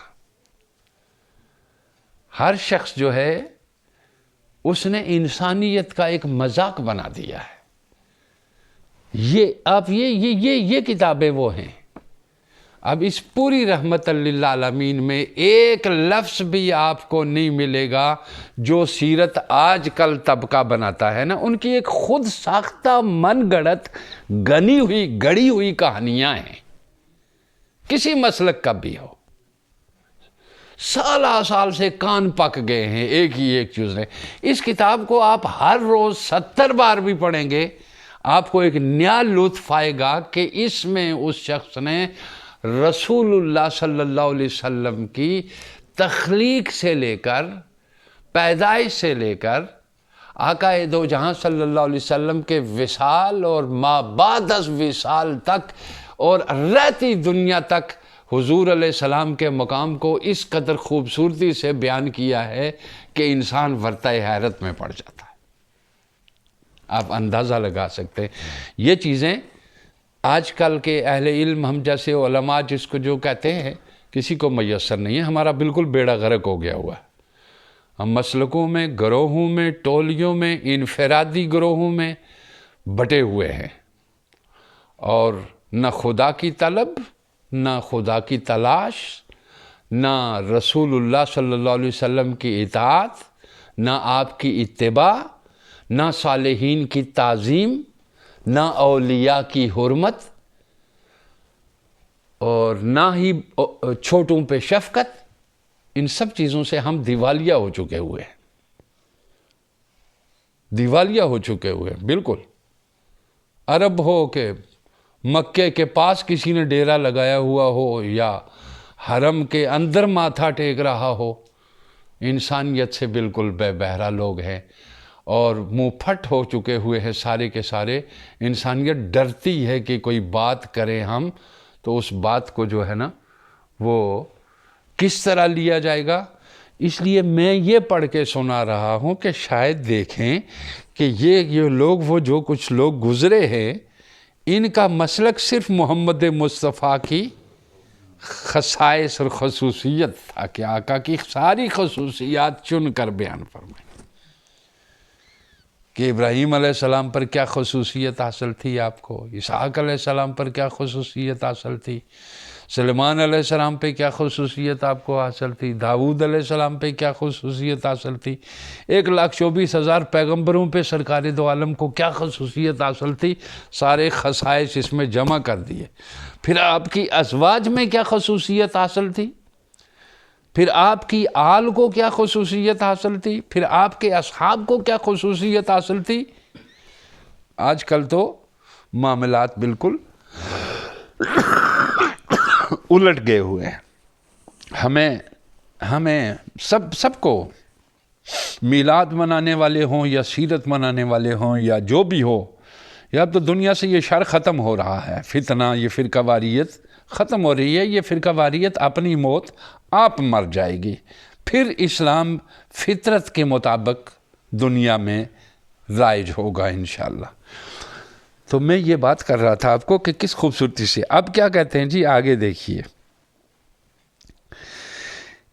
ہر شخص جو ہے اس نے انسانیت کا ایک مذاق بنا دیا ہے. یہ کتابیں وہ ہیں. اب اس پوری رحمت للعالمین میں ایک لفظ بھی آپ کو نہیں ملے گا جو سیرت آج کل طبقہ بناتا ہے نا، ان کی ایک خود ساختہ من گڑت گڑی ہوئی کہانیاں ہیں. کسی مسلک کا بھی ہو، سال سے کان پک گئے ہیں ایک ہی ایک چیز نے. اس کتاب کو آپ ہر روز 70 بار بھی پڑھیں گے، آپ کو ایک نیا لطف آئے گا کہ اس میں اس شخص نے رسول اللہ صلی اللہ علیہ وسلم کی تخلیق سے لے کر، پیدائش سے لے کر، آقا دو جہاں صلی اللہ علیہ وسلم کے وصال اور ما بعد از وصال تک اور رہتی دنیا تک حضور علیہ السلام کے مقام کو اس قدر خوبصورتی سے بیان کیا ہے کہ انسان ورطۂ حیرت میں پڑ جاتا ہے. آپ اندازہ لگا سکتے ہیں. یہ چیزیں آج کل کے اہل علم ہم جیسے علماء جس کو جو کہتے ہیں کسی کو میسر نہیں ہے. ہمارا بالکل بیڑا غرق ہو گیا ہوا ہے. ہم مسلکوں میں، گروہوں میں، ٹولیوں میں، انفرادی گروہوں میں بٹے ہوئے ہیں، اور نہ خدا کی طلب، نہ خدا کی تلاش، نہ رسول اللہ صلی اللہ علیہ وسلم کی اطاعت، نہ آپ کی اتباع، نہ صالحین کی تعظیم، نہ اولیاء کی حرمت، اور نہ ہی چھوٹوں پہ شفقت. ان سب چیزوں سے ہم دیوالیہ ہو چکے ہوئے ہیں. دیوالیہ ہو چکے ہوئے ہیں بالکل. عرب ہو کہ مکے کے پاس کسی نے ڈیرا لگایا ہوا ہو یا حرم کے اندر ماتھا ٹیک رہا ہو، انسانیت سے بالکل بے بہرا لوگ ہیں اور منہ پھٹ ہو چکے ہوئے ہیں سارے کے سارے. انسانیت ڈرتی ہے کہ کوئی بات کریں ہم تو اس بات کو جو ہے نا وہ کس طرح لیا جائے گا. اس لیے میں یہ پڑھ کے سنا رہا ہوں کہ شاید دیکھیں کہ یہ لوگ، وہ جو کچھ لوگ گزرے ہیں، ان کا مسلک صرف محمد مصطفیٰ کی خصائص اور خصوصیت تھا کہ آقا کی ساری خصوصیات چن کر بیان فرمائیں کہ ابراہیم علیہ السلام پر کیا خصوصیت حاصل تھی آپ کو، اسحاق علیہ السلام پر کیا خصوصیت حاصل تھی، سلیمان علیہ السلام پہ کیا خصوصیت آپ کو حاصل تھی، داؤد علیہ السلام پہ کیا خصوصیت حاصل تھی، 1,24,000 پیغمبروں پہ سرکار دو عالم کو کیا خصوصیت حاصل تھی، سارے خصائص اس میں جمع کر دیے۔ پھر آپ کی ازواج میں کیا خصوصیت حاصل تھی، پھر آپ کی آل کو کیا خصوصیت حاصل تھی، پھر آپ کے اصحاب کو کیا خصوصیت حاصل تھی۔ آج کل تو معاملات بالکل الٹ گئے ہوئے ہیں۔ ہمیں سب کو میلاد منانے والے ہوں یا سیرت منانے والے ہوں یا جو بھی ہو، یا اب تو دنیا سے یہ شر ختم ہو رہا ہے، فتنہ، یہ فرقہ واریت ختم ہو رہی ہے۔ یہ فرقہ واریت اپنی موت آپ مر جائے گی، پھر اسلام فطرت کے مطابق دنیا میں رائج ہوگا انشاءاللہ۔ تو میں یہ بات کر رہا تھا آپ کو کہ کس خوبصورتی سے اب کیا کہتے ہیں جی، آگے دیکھیے،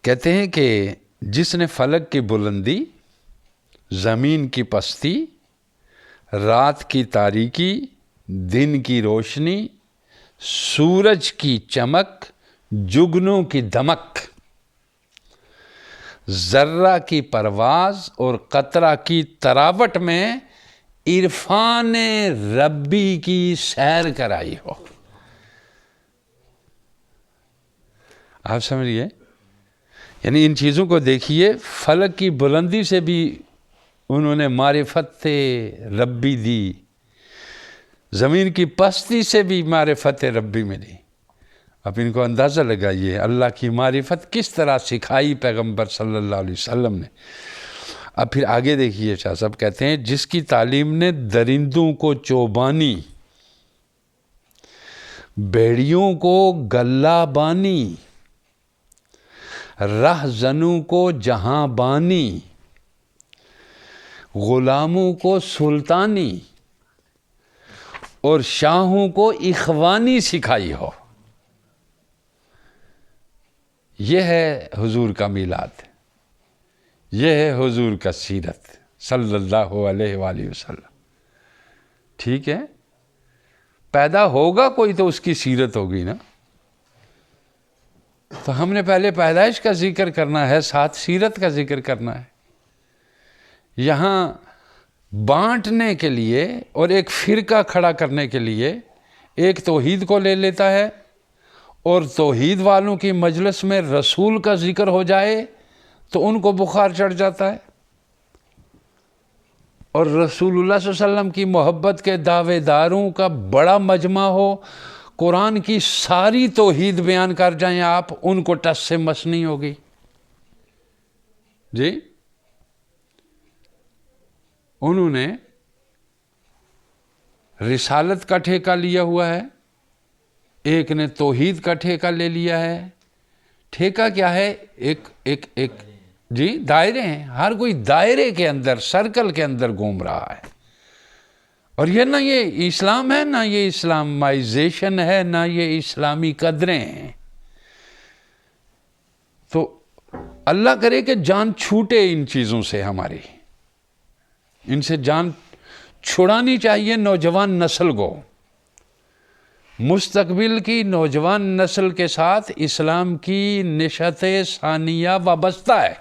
کہتے ہیں کہ جس نے فلک کی بلندی، زمین کی پستی، رات کی تاریکی، دن کی روشنی، سورج کی چمک، جگنوں کی دمک، ذرہ کی پرواز اور قطرہ کی تراوٹ میں عرفان ربی کی سیر کرائی ہو۔ آپ سمجھئے، یعنی ان چیزوں کو دیکھیے، فلک کی بلندی سے بھی انہوں نے معرفت ربی دی، زمین کی پستی سے بھی معرفت ربی ملی۔ اب ان کو اندازہ لگائیے اللہ کی معرفت کس طرح سکھائی پیغمبر صلی اللہ علیہ وسلم نے۔ اب پھر آگے دیکھیے، شاہ صاحب کہتے ہیں جس کی تعلیم نے درندوں کو چوبانی، بھیڑیوں کو گلہ بانی، رہ زنوں کو جہاں بانی، غلاموں کو سلطانی اور شاہوں کو اخوانی سکھائی ہو۔ یہ ہے حضور کا میلاد، یہ ہے حضور کا سیرت صلی اللہ علیہ وآلہ وسلم۔ ٹھیک ہے، پیدا ہوگا کوئی تو اس کی سیرت ہوگی نا، تو ہم نے پہلے پیدائش کا ذکر کرنا ہے، ساتھ سیرت کا ذکر کرنا ہے۔ یہاں بانٹنے کے لیے اور ایک فرقہ کھڑا کرنے کے لیے ایک توحید کو لے لیتا ہے، اور توحید والوں کی مجلس میں رسول کا ذکر ہو جائے تو ان کو بخار چڑھ جاتا ہے، اور رسول اللہ صلی اللہ علیہ وسلم کی محبت کے دعوے داروں کا بڑا مجمع ہو، قرآن کی ساری توحید بیان کر جائیں آپ، ان کو ٹس سے مس نہیں ہوگی۔ جی، انہوں نے رسالت کا ٹھیکہ لیا ہوا ہے، ایک نے توحید کا ٹھیکہ لے لیا ہے۔ ٹھیکہ کیا ہے؟ ایک جی دائرے ہیں، ہر کوئی دائرے کے اندر، سرکل کے اندر گھوم رہا ہے، اور یہ نہ یہ اسلام ہے، نہ یہ اسلامائزیشن ہے، نہ یہ اسلامی قدریں ہیں۔ تو اللہ کرے کہ جان چھوٹے ان چیزوں سے، ہماری ان سے جان چھڑانی چاہیے نوجوان نسل کو۔ مستقبل کی نوجوان نسل کے ساتھ اسلام کی نشأت ثانیہ وابستہ ہے،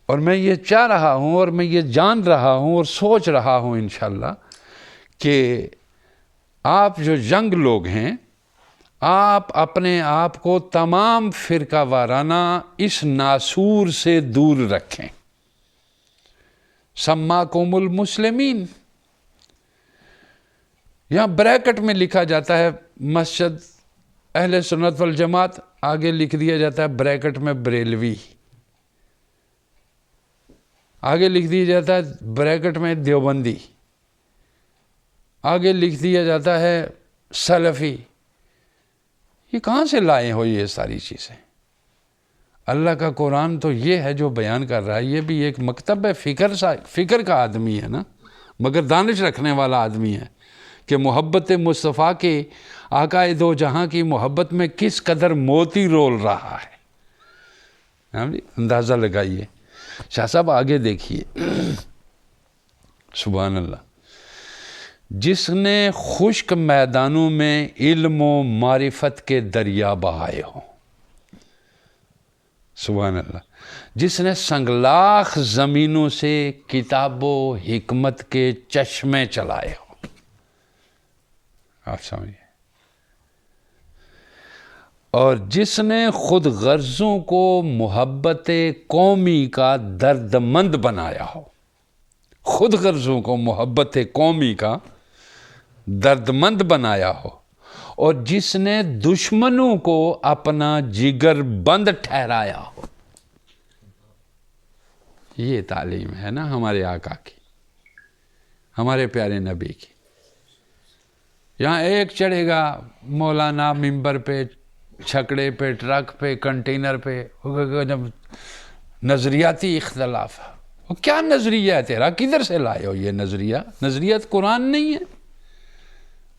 اور میں یہ چاہ رہا ہوں اور میں یہ جان رہا ہوں اور سوچ رہا ہوں انشاءاللہ کہ آپ جو ینگ لوگ ہیں، آپ اپنے آپ کو تمام فرقہ وارانہ اس ناسور سے دور رکھیں۔ سماکم المسلمین، یہاں بریکٹ میں لکھا جاتا ہے مسجد اہل سنت والجماعت، آگے لکھ دیا جاتا ہے بریکٹ میں بریلوی، آگے لکھ دیا جاتا ہے بریکٹ میں دیوبندی، آگے لکھ دیا جاتا ہے سلفی۔ یہ کہاں سے لائے ہو یہ ساری چیزیں؟ اللہ کا قرآن تو یہ ہے جو بیان کر رہا ہے، یہ بھی ایک مکتب ہے، فکر کا آدمی ہے نا، مگر دانش رکھنے والا آدمی ہے۔ کہ محبت مصطفیٰ کے آقا دو جہاں کی محبت میں کس قدر موتی رول رہا ہے. اندازہ لگائیے. شاہ صاحب آگے دیکھیے. سبحان اللہ. جس نے خشک میدانوں میں علم و معرفت کے دریا بہائے ہوں. سبحان اللہ. جس نے سنگلاخ زمینوں سے کتاب و حکمت کے چشمے چلائے ہوں. آپ سمجھئے. اور جس نے خود غرضوں کو محبت قومی کا درد مند بنایا ہو. خود غرضوں کو محبت قومی کا درد مند بنایا ہو. اور جس نے دشمنوں کو اپنا جگر بند ٹھہرایا ہو. یہ تعلیم ہے نا ہمارے آقا کی, ہمارے پیارے نبی کی. یہاں ایک چڑھے گا مولانا ممبر پہ, چھکڑے پہ, ٹرک پہ, کنٹینر پہ, نظریاتی اختلاف. وہ کیا نظریہ ہے تیرا؟ کدھر سے لائے ہو یہ نظریہ؟ نظریت قرآن نہیں ہے,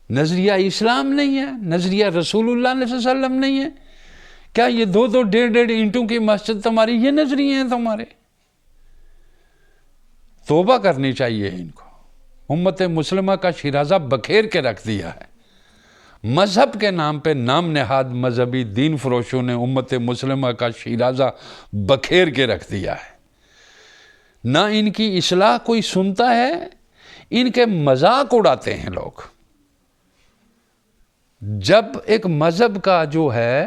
نظریہ اسلام نہیں ہے, نظریہ رسول اللہ صلی اللہ علیہ وسلم نہیں ہے. کیا یہ 2-2 1.5 اینٹوں کی مسجد تمہاری یہ نظریے ہیں تمہارے؟ توبہ کرنی چاہیے ان کو. امت مسلمہ کا شیرازہ بکھیر کے رکھ دیا ہے. مذہب کے نام پہ نام نہاد مذہبی دین فروشوں نے امت مسلمہ کا شیرازہ بکھیر کے رکھ دیا ہے. نہ ان کی اصلاح کوئی سنتا ہے, ان کے مذاق اڑاتے ہیں لوگ. جب ایک مذہب کا جو ہے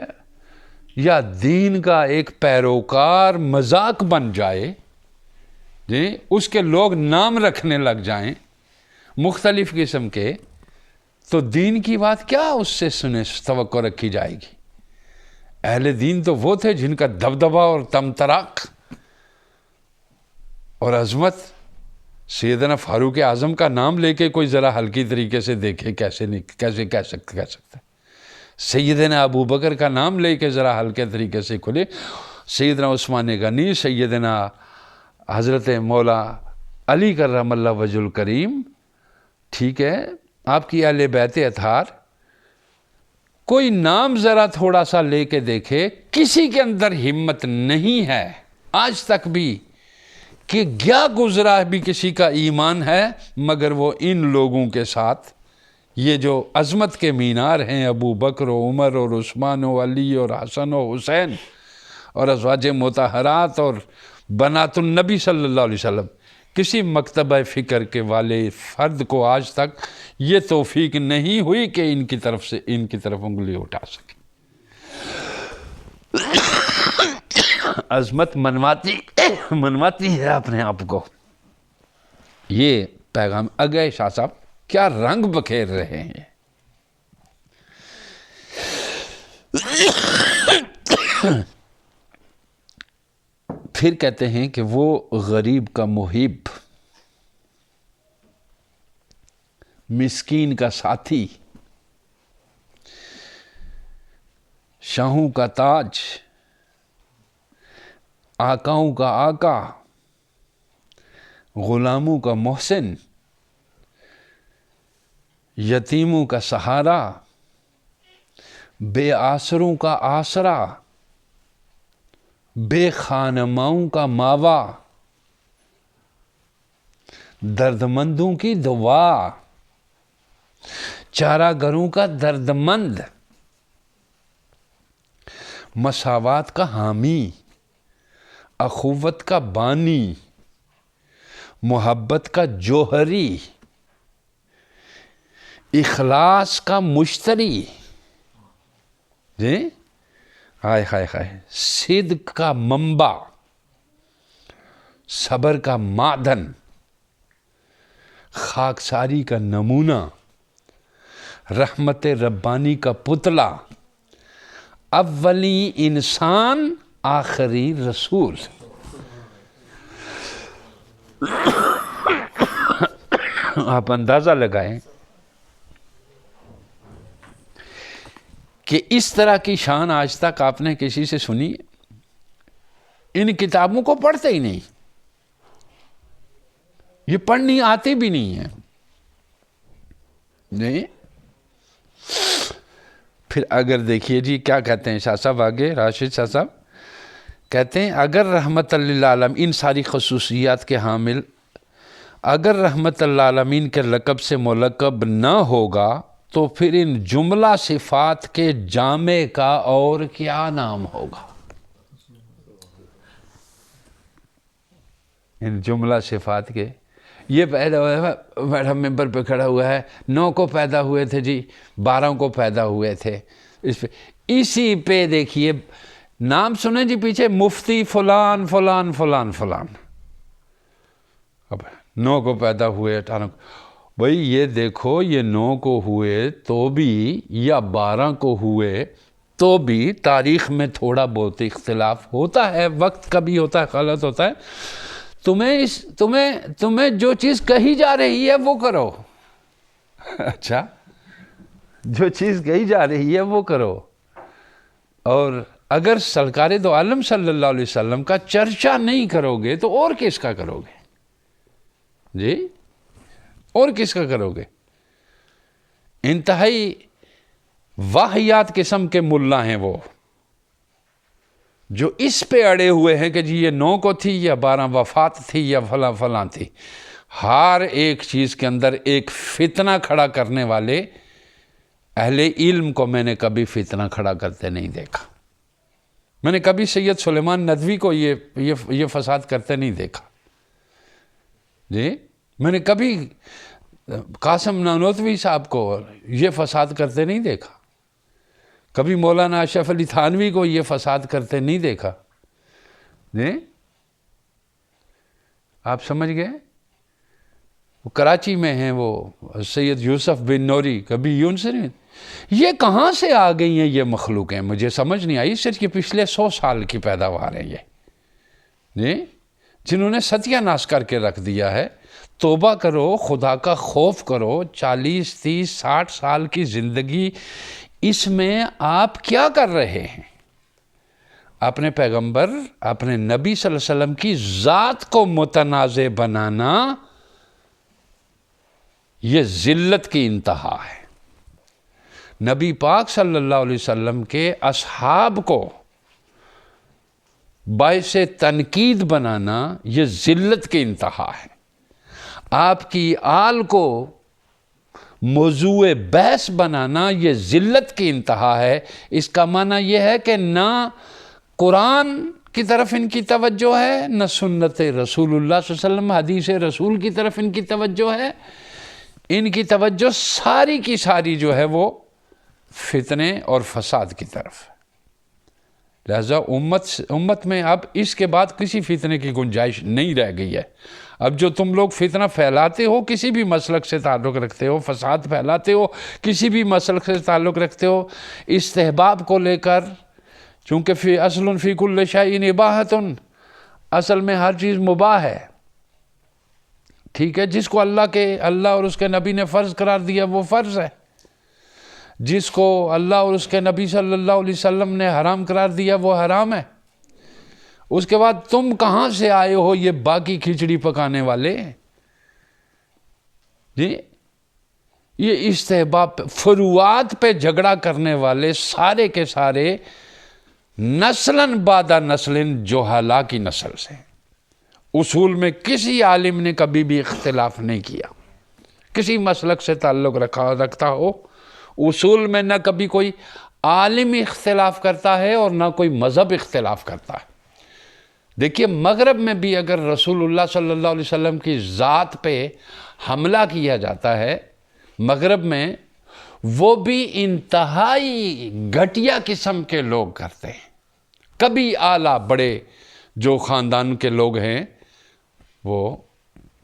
یا دین کا ایک پیروکار مذاق بن جائے, جی, اس کے لوگ نام رکھنے لگ جائیں مختلف قسم کے, تو دین کی بات کیا اس سے توقع رکھی جائے گی؟ اہل دین تو وہ تھے جن کا دبدبہ اور تمطراق اور عظمت. سیدنا فاروق اعظم کا نام لے کے کوئی ذرا ہلکی طریقے سے دیکھے کیسے کہہ سکتا ہے. سیدنا ابو بکر کا نام لے کے ذرا ہلکے طریقے سے کھلے. سیدنا عثمان غنی, سیدنا حضرت مولا علی کرم اللہ وجہ الکریم, ٹھیک ہے, آپ کی اہل بیت اطہار, کوئی نام ذرا تھوڑا سا لے کے دیکھے. کسی کے اندر ہمت نہیں ہے آج تک بھی کہ کیا گزرا بھی کسی کا ایمان ہے, مگر وہ ان لوگوں کے ساتھ یہ جو عظمت کے مینار ہیں, ابو بکر و عمر اور عثمان و علی اور حسن و حسین اور ازواج مطہرات اور بنات النبی صلی اللہ علیہ وسلم, کسی مکتبہ فکر کے والے فرد کو آج تک یہ توفیق نہیں ہوئی کہ ان کی طرف انگلی اٹھا سکے. عظمت منواتی ہے اپنے آپ کو. یہ پیغام اگئے شاہ صاحب کیا رنگ بکھیر رہے ہیں. پھر کہتے ہیں کہ وہ غریب کا محب, مسکین کا ساتھی, شاہوں کا تاج, آقاؤں کا آقا, غلاموں کا محسن, یتیموں کا سہارا, بے آسروں کا آسرا, بے خانماؤں کا ماوا, درد مندوں کی دعا, چارہ گروں کا درد مند, مساوات کا حامی, اخوت کا بانی, محبت کا جوہری, اخلاص کا مشتری, جی, ہائے ہائے ہائے, صدق کا منبع, صبر کا معدن, خاکساری کا نمونہ, رحمت ربانی کا پتلا, اولی انسان آخری رسول. آپ اندازہ لگائیں کہ اس طرح کی شان آج تک آپ نے کسی سے سنی؟ ان کتابوں کو پڑھتے ہی نہیں, یہ پڑھنی آتی بھی نہیں ہے. نہیں. پھر اگر دیکھیے جی کیا کہتے ہیں شاہ صاحب آگے، راشد شاہ صاحب کہتے ہیں اگر رحمت للعالمین، ان ساری خصوصیات کے حامل، اگر رحمت للعالمین کے لقب سے ملقب نہ ہوگا تو پھر ان جملہ صفات کے جامع کا اور کیا نام ہوگا؟ ان جملہ صفات کے، یہ پیدا ہوا ہے، میڈم ممبر پہ کھڑا ہوا ہے، 9 کو پیدا ہوئے تھے جی، 12 کو پیدا ہوئے تھے. اسی پہ دیکھیے نام سنیں جی پیچھے، مفتی فلان فلان فلان فلان، اب 9 کو پیدا ہوئے 18 کو. بھئی یہ دیکھو، یہ 9 کو ہوئے تو بھی یا 12 کو ہوئے تو بھی تاریخ میں تھوڑا بہت اختلاف ہوتا ہے، وقت کا بھی ہوتا ہے، غلط ہوتا ہے. تمہیں جو چیز کہی جا رہی ہے وہ کرو. اچھا، جو چیز کہی جا رہی ہے وہ کرو. اور اگر سرکار دو عالم صلی اللہ علیہ وسلم کا چرچا نہیں کرو گے تو اور کس کا کرو گے جی؟ اور کس کا کرو گے؟ انتہائی واہیات قسم کے ملا ہیں وہ، جو اس پہ اڑے ہوئے ہیں کہ جی یہ 9 کو تھی یا 12 وفات تھی یا فلاں فلاں تھی. ہر ایک چیز کے اندر ایک فتنہ کھڑا کرنے والے اہل علم کو میں نے کبھی فتنہ کھڑا کرتے نہیں دیکھا. میں نے کبھی سید سلیمان ندوی کو یہ فساد کرتے نہیں دیکھا جی. میں نے کبھی قاسم نانوتوی صاحب کو یہ فساد کرتے نہیں دیکھا. کبھی مولانا اشرف علی تھانوی کو یہ فساد کرتے نہیں دیکھا جی. آپ سمجھ گئے؟ وہ کراچی میں ہیں، وہ سید یوسف بن نوری، کبھی یوں سے نہیں. یہ کہاں سے آ گئی ہیں یہ مخلوقیں؟ مجھے سمجھ نہیں آئی. صرف یہ پچھلے 100 سال کی پیداوار ہے یہ جی، جنہوں نے ستیہ ناش کر کے رکھ دیا ہے. توبہ کرو، خدا کا خوف کرو. 40 30 60 سال کی زندگی، اس میں آپ کیا کر رہے ہیں؟ اپنے پیغمبر، اپنے نبی صلی اللہ علیہ وسلم کی ذات کو متنازع بنانا، یہ ذلت کی انتہا ہے. نبی پاک صلی اللہ علیہ وسلم کے اصحاب کو باعث تنقید بنانا، یہ ذلت کی انتہا ہے. آپ کی آل کو موضوع بحث بنانا، یہ ذلت کی انتہا ہے. اس کا معنی یہ ہے کہ نہ قرآن کی طرف ان کی توجہ ہے، نہ سنت رسول اللہ صلی اللہ علیہ وسلم، حدیث رسول کی طرف ان کی توجہ ہے. ان کی توجہ ساری کی ساری جو ہے وہ فتنے اور فساد کی طرف. لہذا امت میں اب اس کے بعد کسی فتنے کی گنجائش نہیں رہ گئی ہے. اب جو تم لوگ فتنہ پھیلاتے ہو، کسی بھی مسلک سے تعلق رکھتے ہو، فساد پھیلاتے ہو، کسی بھی مسلک سے تعلق رکھتے ہو، استحباب کو لے کر، چونکہ فی اصل فی کل شیء اباحۃ، اصل میں ہر چیز مباح ہے. ٹھیک ہے، جس کو اللہ اور اس کے نبی نے فرض قرار دیا وہ فرض ہے، جس کو اللہ اور اس کے نبی صلی اللہ علیہ وسلم نے حرام قرار دیا وہ حرام ہے. اس کے بعد تم کہاں سے آئے ہو یہ باقی کھچڑی پکانے والے جی؟ یہ استحباب فروعات پہ جھگڑا کرنے والے سارے کے سارے نسلاً بعد نسلن جہلا کی نسل سے. اصول میں کسی عالم نے کبھی بھی اختلاف نہیں کیا، کسی مسلک سے تعلق رکھتا ہو، اصول میں نہ کبھی کوئی عالم اختلاف کرتا ہے اور نہ کوئی مذہب اختلاف کرتا ہے. دیکھیے مغرب میں بھی اگر رسول اللہ صلی اللہ علیہ وسلم کی ذات پہ حملہ کیا جاتا ہے، مغرب میں وہ بھی انتہائی گھٹیا قسم کے لوگ کرتے ہیں. کبھی اعلیٰ بڑے جو خاندان کے لوگ ہیں وہ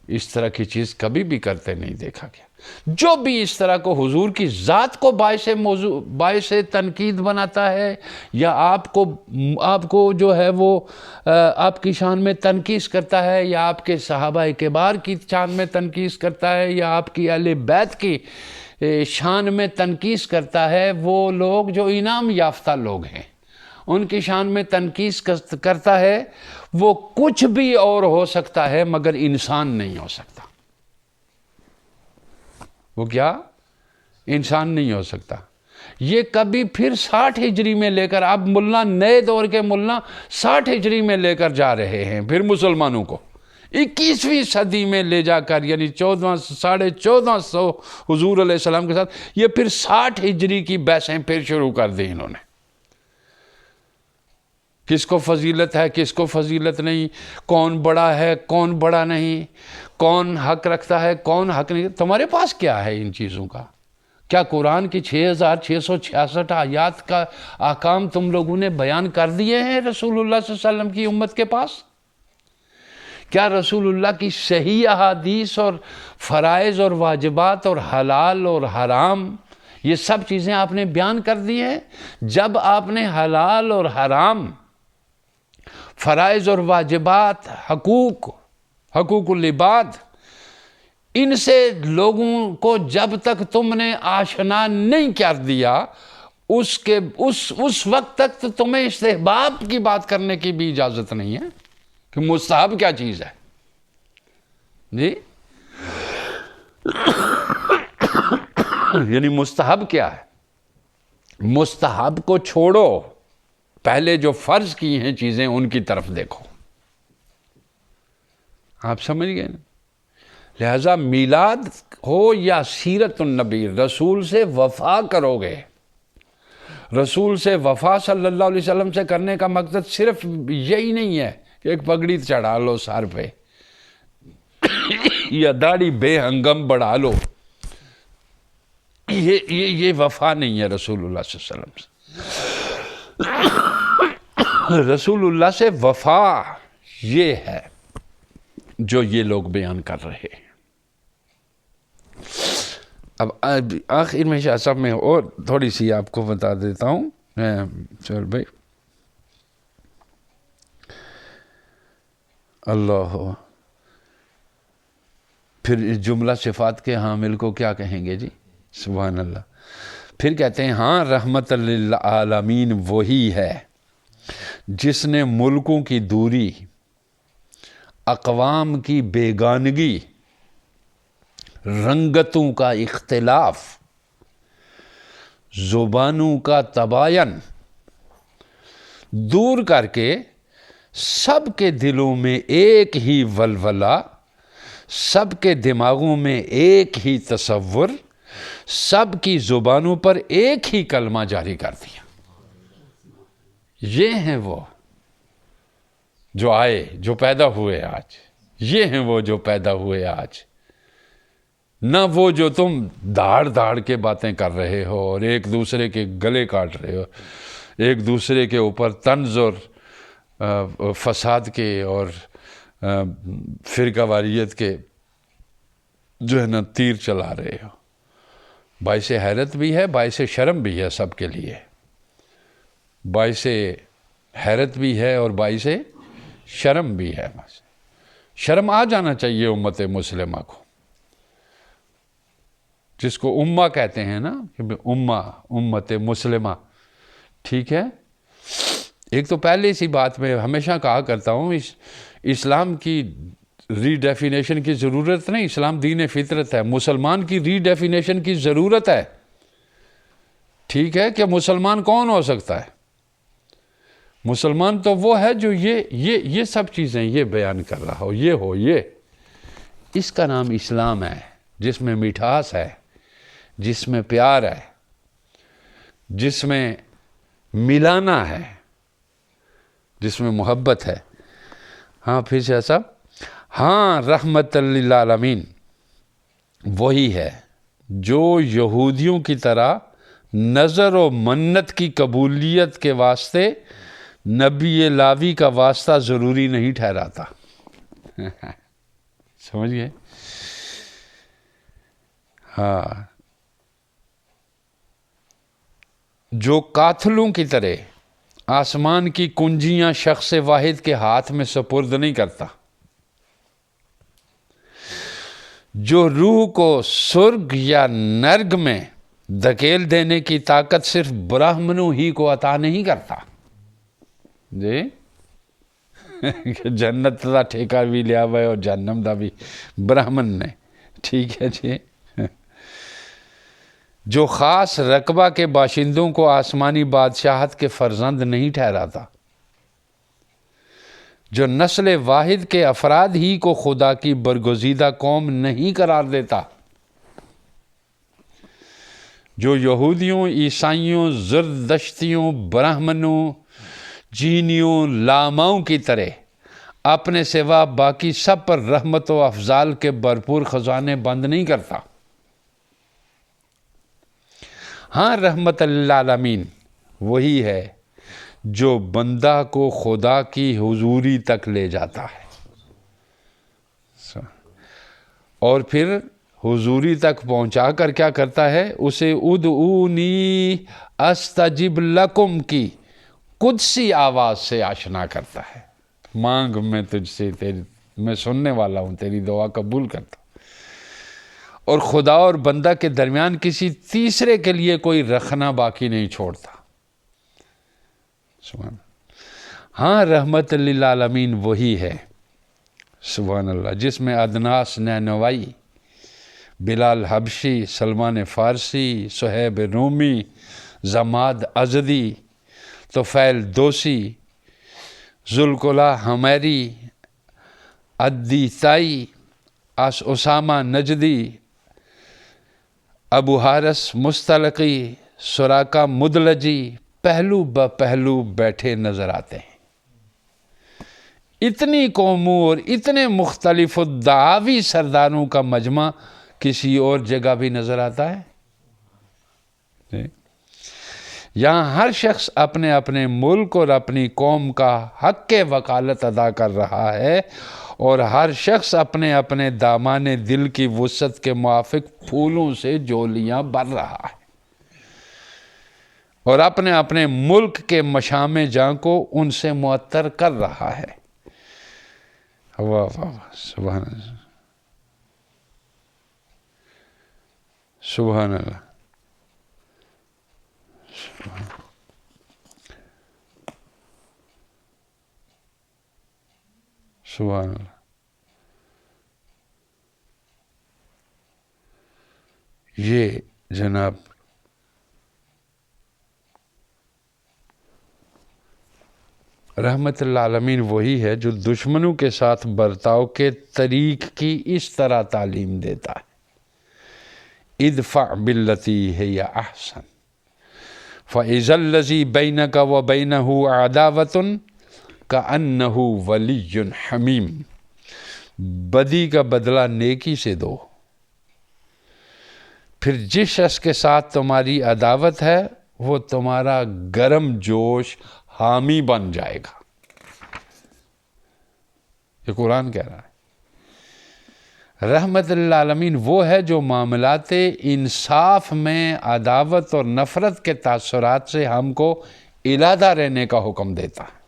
اس طرح کی چیز کبھی بھی کرتے نہیں دیکھا گیا. جو بھی اس طرح کو حضور کی ذات کو باعث تنقید بناتا ہے، یا آپ کو جو ہے وہ آپ کی شان میں تنقید کرتا ہے، یا آپ کے صحابہ کبار کی شان میں تنقید کرتا ہے، یا آپ کی اہل بیت کی شان میں تنقید کرتا ہے، وہ لوگ جو انعام یافتہ لوگ ہیں ان کی شان میں تنقید کرتا ہے. وہ کچھ بھی اور ہو سکتا ہے مگر انسان نہیں ہو سکتا. وہ کیا؟ انسان نہیں ہو سکتا. یہ کبھی پھر 60 ہجری میں لے کر، اب ملا نئے دور کے ملا 60 ہجری میں لے کر جا رہے ہیں پھر مسلمانوں کو 21ویں صدی میں لے جا کر، یعنی 1450 حضور علیہ السلام کے ساتھ، یہ پھر 60 ہجری کی بحثیں پھر شروع کر دی انہوں نے. کس کو فضیلت ہے، کس کو فضیلت نہیں، کون بڑا ہے، کون بڑا نہیں، کون حق رکھتا ہے، کون حق نہیں. تمہارے پاس کیا ہے ان چیزوں کا؟ کیا قرآن کی 6666 آیات کا احکام تم لوگوں نے بیان کر دیے ہیں رسول اللہ صلی اللہ علیہ وسلم کی امت کے پاس؟ کیا رسول اللہ کی صحیح احادیث اور فرائض اور واجبات اور حلال اور حرام یہ سب چیزیں آپ نے بیان کر دی ہیں؟ جب آپ نے حلال اور حرام، فرائض اور واجبات، حقوق العباد، ان سے لوگوں کو جب تک تم نے آشنا نہیں کر دیا، اس وقت تک تو تمہیں استحباب کی بات کرنے کی بھی اجازت نہیں ہے کہ مستحب کیا چیز ہے. جی یعنی مستحب کیا ہے؟ مستحب کو چھوڑو، پہلے جو فرض کی ہیں چیزیں ان کی طرف دیکھو. آپ سمجھ گئے نا؟ لہذا میلاد ہو یا سیرت النبی، رسول سے وفا کرو گے. رسول سے وفا صلی اللہ علیہ وسلم سے کرنے کا مقصد صرف یہی نہیں ہے کہ ایک پگڑی چڑھا لو سر پہ یا داڑھی بے ہنگم بڑھا لو. یہ وفا نہیں ہے رسول اللہ صلی اللہ علیہ وسلم سے. رسول اللہ سے وفا یہ ہے جو یہ لوگ بیان کر رہے ہیں. اب آخر میں شاہ صاحب میں اور تھوڑی سی آپ کو بتا دیتا ہوں. چل بھائی، اللہ، پھر جملہ صفات کے حامل کو کیا کہیں گے جی؟ سبحان اللہ. پھر کہتے ہیں ہاں رحمت للعالمین وہی ہے جس نے ملکوں کی دوری، اقوام کی بیگانگی، رنگتوں کا اختلاف، زبانوں کا تباین دور کر کے سب کے دلوں میں ایک ہی ولولہ، سب کے دماغوں میں ایک ہی تصور، سب کی زبانوں پر ایک ہی کلمہ جاری کر دیا. یہ ہیں وہ جو آئے، جو پیدا ہوئے آج. یہ ہیں وہ جو پیدا ہوئے آج، نہ وہ جو تم دھاڑ کے باتیں کر رہے ہو اور ایک دوسرے کے گلے کاٹ رہے ہو، ایک دوسرے کے اوپر طنز اور فساد کے اور فرقہ واریت کے جو ہے نا تیر چلا رہے ہو. باعث حیرت بھی ہے، باعث شرم بھی ہے سب کے لیے. باعث حیرت بھی ہے اور باعث شرم بھی ہے. شرم آ جانا چاہیے امت مسلمہ کو، جس کو امہ کہتے ہیں نا، امت مسلمہ. ٹھیک ہے. ایک تو پہلے سی بات میں ہمیشہ کہا کرتا ہوں، اسلام کی ری ڈیفینیشن کی ضرورت نہیں. اسلام دین فطرت ہے. مسلمان کی ری ڈیفینیشن کی ضرورت ہے. ٹھیک ہے کہ مسلمان کون ہو سکتا ہے؟ مسلمان تو وہ ہے جو یہ سب چیزیں یہ بیان کر رہا ہو، یہ اس کا نام اسلام ہے، جس میں مٹھاس ہے، جس میں پیار ہے، جس میں ملانا ہے، جس میں محبت ہے. ہاں پھر سے صاحب، ہاں رحمت للعالمین وہی ہے جو یہودیوں کی طرح نظر و منت کی قبولیت کے واسطے نبی لاوی کا واسطہ ضروری نہیں ٹھہراتا. سمجھ گئے؟ ہاں، جو قاتلوں کی طرح آسمان کی کنجیاں شخص واحد کے ہاتھ میں سپرد نہیں کرتا، جو روح کو سرگ یا نرگ میں دھکیل دینے کی طاقت صرف براہمنوں ہی کو عطا نہیں کرتا. جی جنت کا ٹھیکہ بھی لیا ہوا ہے اور جہنم دا بھی براہمن نے. ٹھیک ہے جی. جو خاص رقبہ کے باشندوں کو آسمانی بادشاہت کے فرزند نہیں ٹھہراتا، جو نسل واحد کے افراد ہی کو خدا کی برگزیدہ قوم نہیں قرار دیتا، جو یہودیوں، عیسائیوں، زرتشتیوں، برہمنوں، جینیوں، لاماؤں کی طرح اپنے سوا باقی سب پر رحمت و افضال کے بھرپور خزانے بند نہیں کرتا۔ ہاں، رحمت للعالمین وہی ہے جو بندہ کو خدا کی حضوری تک لے جاتا ہے، اور پھر حضوری تک پہنچا کر کیا کرتا ہے؟ اسے ادعونی استجب لکم کی قدسی آواز سے آشنا کرتا ہے۔ مانگ، میں تجھ سے، میں سننے والا ہوں، تیری دعا قبول کرتا ہوں۔ اور خدا اور بندہ کے درمیان کسی تیسرے کے لیے کوئی رکھنا باقی نہیں چھوڑتا۔ سبحان۔ ہاں، رحمت للعالمین وہی ہے، سبحان اللہ، جس میں ادناس نینوائی، بلال حبشی، سلمان فارسی، صہیب رومی، زماد ازدی، طفیل دوسی، ذوالقلا حمیری، عدی تائی، اسامہ نجدی، ابو حارث مستلقی، سراقہ مدلجی پہلو بہ پہلو بیٹھے نظر آتے ہیں۔ اتنی قوموں اور اتنے مختلف دعاوی سرداروں کا مجمع کسی اور جگہ بھی نظر آتا ہے؟ یہاں ہر شخص اپنے اپنے ملک اور اپنی قوم کا حق وکالت ادا کر رہا ہے، اور ہر شخص اپنے اپنے دامان دل کی وسعت کے موافق پھولوں سے جولیاں بھر رہا ہے، اور اپنے اپنے ملک کے مشام جاں کو ان سے معطر کر رہا ہے۔ واہ واہ واہ، سبحان اللہ، سبحان اللہ، سبحان اللہ۔ یہ جناب رحمت للعالمین وہی ہے جو دشمنوں کے ساتھ برتاؤ کے طریق کی اس طرح تعلیم دیتا ہے، ادفع باللتی ہی احسن فاذا الذی بینک وبینہ عداوۃ کأنہ ولی حمیم۔ بدی کا بدلہ نیکی سے دو، پھر جس شخص کے ساتھ تمہاری عداوت ہے وہ تمہارا گرم جوش حامی بن جائے گا۔ یہ قرآن کہہ رہا ہے۔ رحمت للعالمین وہ ہے جو معاملات انصاف میں عداوت اور نفرت کے تاثرات سے ہم کو علیحدہ رہنے کا حکم دیتا ہے،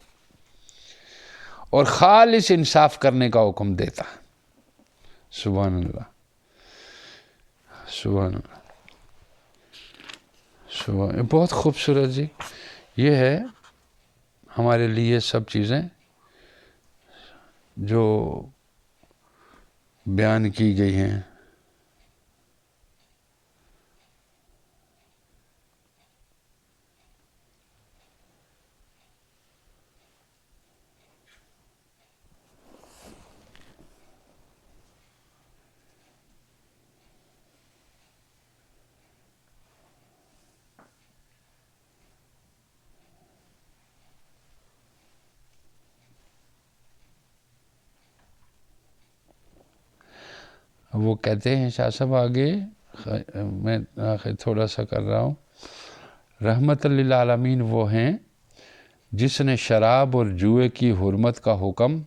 اور خالص انصاف کرنے کا حکم دیتا ہے۔ سبحان اللہ، سبحان اللہ، سبحان۔ بہت خوبصورت جی، یہ ہے ہمارے لیے سب چیزیں جو بیان کی گئی ہیں۔ وہ کہتے ہیں شاہ صاحب آگے، میں آخر تھوڑا سا کر رہا ہوں، رحمت للعالمین وہ ہیں جس نے شراب اور جوئے کی حرمت کا حکم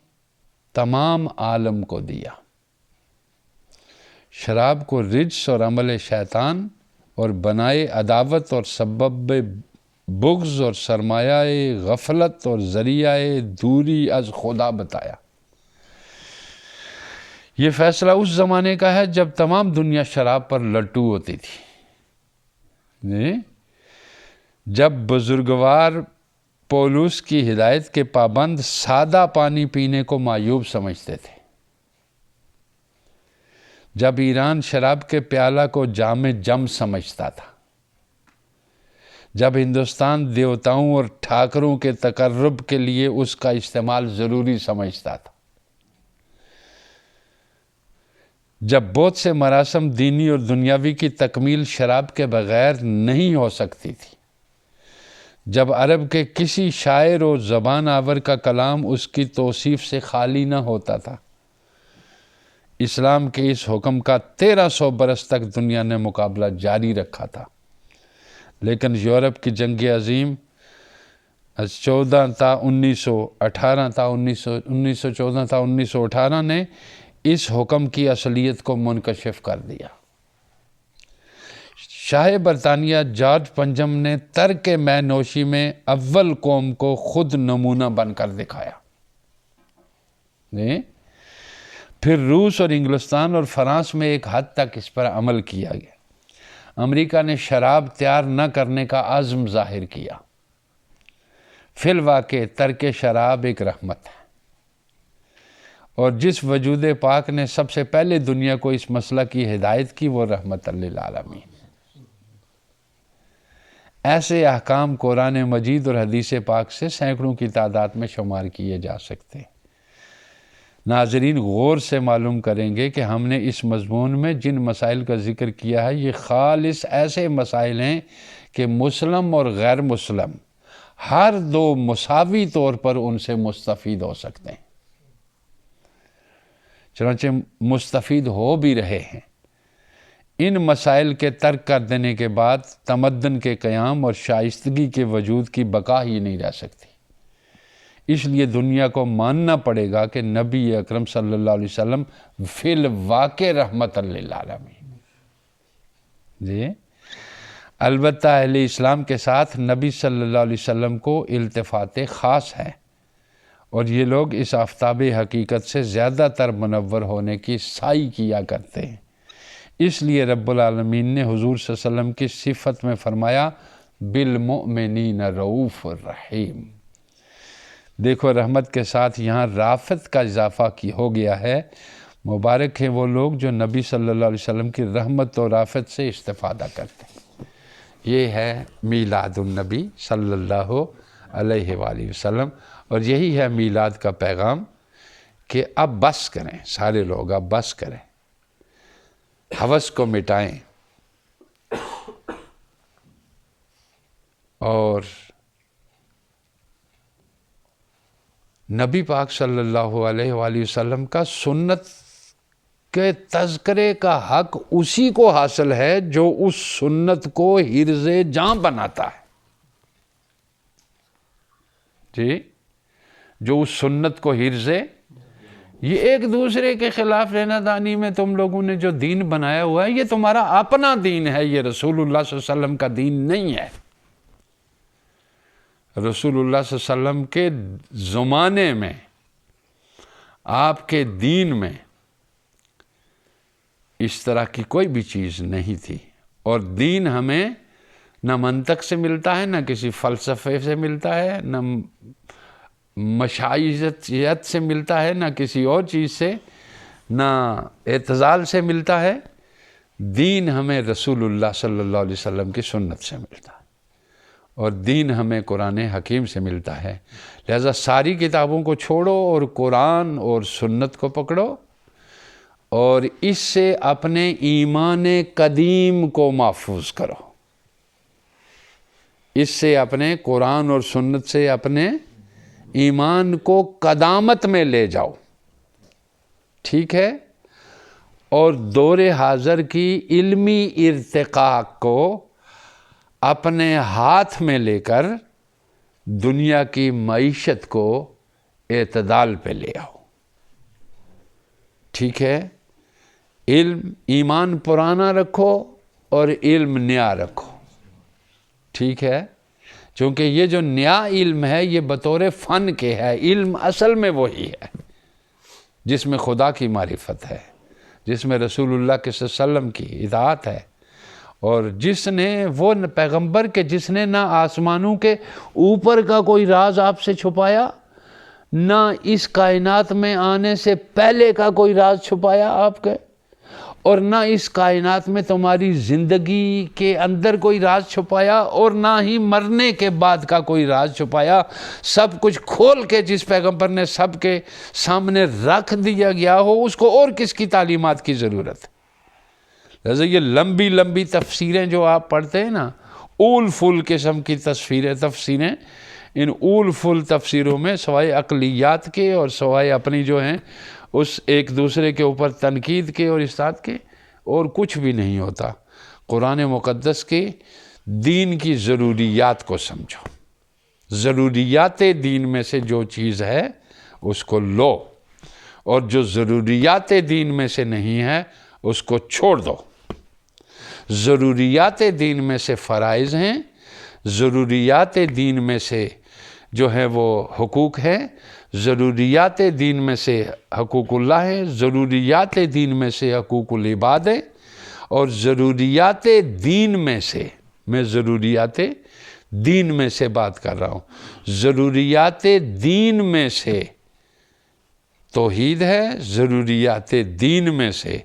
تمام عالم کو دیا۔ شراب کو رجس اور عمل شیطان اور بنائے عداوت اور سبب بغض اور سرمایہ غفلت اور ذریعہ دوری از خدا بتایا۔ یہ فیصلہ اس زمانے کا ہے جب تمام دنیا شراب پر لٹو ہوتی تھی، جب بزرگوار پولس کی ہدایت کے پابند سادہ پانی پینے کو معیوب سمجھتے تھے، جب ایران شراب کے پیالہ کو جام جم سمجھتا تھا، جب ہندوستان دیوتاؤں اور ٹھاکروں کے تقرب کے لیے اس کا استعمال ضروری سمجھتا تھا، جب بہت سے مراسم دینی اور دنیاوی کی تکمیل شراب کے بغیر نہیں ہو سکتی تھی، جب عرب کے کسی شاعر و زبان آور کا کلام اس کی توصیف سے خالی نہ ہوتا تھا، اسلام کے اس حکم کا 1300 برس تک دنیا نے مقابلہ جاری رکھا تھا۔ لیکن یورپ کی جنگ عظیم 1918 نے اس حکم کی اصلیت کو منکشف کر دیا۔ شاہ برطانیہ جارج پنجم نے ترک مے نوشی میں اول قوم کو خود نمونہ بن کر دکھایا۔ پھر روس اور انگلستان اور فرانس میں ایک حد تک اس پر عمل کیا گیا۔ امریکہ نے شراب تیار نہ کرنے کا عزم ظاہر کیا۔ فی الواقع ترک شراب ایک رحمت ہے، اور جس وجود پاک نے سب سے پہلے دنیا کو اس مسئلہ کی ہدایت کی وہ رحمت للعالمین۔ ایسے احکام قرآن مجید اور حدیث پاک سے سینکڑوں کی تعداد میں شمار کیے جا سکتے ہیں۔ ناظرین غور سے معلوم کریں گے کہ ہم نے اس مضمون میں جن مسائل کا ذکر کیا ہے یہ خالص ایسے مسائل ہیں کہ مسلم اور غیر مسلم ہر دو مساوی طور پر ان سے مستفید ہو سکتے ہیں، چنانچہ مستفید ہو بھی رہے ہیں۔ ان مسائل کے ترک کر دینے کے بعد تمدن کے قیام اور شائستگی کے وجود کی بقا ہی نہیں رہ سکتی۔ اس لیے دنیا کو ماننا پڑے گا کہ نبی اکرم صلی اللہ علیہ وسلم فی الواقع رحمت للعالمین۔ جی البتہ اہل اسلام کے ساتھ نبی صلی اللہ علیہ وسلم کو التفات خاص ہے، اور یہ لوگ اس آفتاب حقیقت سے زیادہ تر منور ہونے کی سعی کیا کرتے ہیں۔ اس لیے رب العالمین نے حضور صلی اللہ علیہ وسلم کی صفت میں فرمایا بالمؤمنین رؤوف الرحیم۔ دیکھو رحمت کے ساتھ یہاں رافت کا اضافہ ہو گیا ہے۔ مبارک ہیں وہ لوگ جو نبی صلی اللہ علیہ وسلم کی رحمت و رافت سے استفادہ کرتے ہیں۔ یہ ہے میلاد النبی صلی اللہ علیہ وآلہ وسلم، اور یہی ہے میلاد کا پیغام کہ اب بس کریں، سارے لوگ اب بس کریں، ہوس کو مٹائیں، اور نبی پاک صلی اللہ علیہ وآلہ وسلم کا سنت کے تذکرے کا حق اسی کو حاصل ہے جو اس سنت کو حرز جاں بناتا ہے۔ جی جو اس سنت کو حرز، یہ ایک دوسرے کے خلاف لینا دانی میں تم لوگوں نے جو دین بنایا ہوا ہے یہ تمہارا اپنا دین ہے، یہ رسول اللہ صلی اللہ علیہ وسلم کا دین نہیں ہے۔ رسول اللہ صلی اللہ علیہ وسلم کے زمانے میں آپ کے دین میں اس طرح کی کوئی بھی چیز نہیں تھی، اور دین ہمیں نہ منطق سے ملتا ہے، نہ کسی فلسفے سے ملتا ہے، نہ مشائعت سے ملتا ہے، نہ کسی اور چیز سے، نہ اعتزال سے ملتا ہے۔ دین ہمیں رسول اللہ صلی اللہ علیہ وسلم کی سنت سے ملتا ہے، اور دین ہمیں قرآن حکیم سے ملتا ہے۔ لہذا ساری کتابوں کو چھوڑو اور قرآن اور سنت کو پکڑو، اور اس سے اپنے ایمان قدیم کو محفوظ کرو، اس سے اپنے قرآن اور سنت سے اپنے ایمان کو قدامت میں لے جاؤ، ٹھیک ہے؟ اور دور حاضر کی علمی ارتقاء کو اپنے ہاتھ میں لے کر دنیا کی معیشت کو اعتدال پہ لے آؤ، ٹھیک ہے؟ ایمان پرانا رکھو اور علم نیا رکھو، ٹھیک ہے؟ چونکہ یہ جو نیا علم ہے یہ بطور فن کے ہے، علم اصل میں وہی ہے جس میں خدا کی معرفت ہے، جس میں رسول اللہ کے صلی اللہ علیہ وسلم کی اطاعت ہے، اور جس نے وہ پیغمبر کے جس نے نہ آسمانوں کے اوپر کا کوئی راز آپ سے چھپایا، نہ اس کائنات میں آنے سے پہلے کا کوئی راز چھپایا آپ کے، اور نہ اس کائنات میں تمہاری زندگی کے اندر کوئی راز چھپایا اور نہ ہی مرنے کے بعد کا کوئی راز چھپایا. سب کچھ کھول کے جس پیغمبر نے سب کے سامنے رکھ دیا گیا ہو، اس کو اور کس کی تعلیمات کی ضرورت ہے؟ لہذا یہ لمبی لمبی تفسیریں جو آپ پڑھتے ہیں نا، اول فل قسم کی تفسیریں، ان اول فل تفسیروں میں سوائے عقلیات کے اور سوائے اپنی جو ہیں اس ایک دوسرے کے اوپر تنقید کے اور استاد کے اور کچھ بھی نہیں ہوتا. قرآن مقدس کے دین کی ضروریات کو سمجھو. ضروریات دین میں سے جو چیز ہے اس کو لو، اور جو ضروریات دین میں سے نہیں ہے اس کو چھوڑ دو. ضروریات دین میں سے فرائض ہیں، ضروریات دین میں سے جو ہے وہ حقوق ہیں، ضروریات دین میں سے حقوق اللہ ہیں، ضروریات دین میں سے حقوق العباد ہیں، اور ضروریات دین میں سے، میں ضروریات دین میں سے بات کر رہا ہوں، ضروریات دین میں سے توحید ہے، ضروریات دین میں سے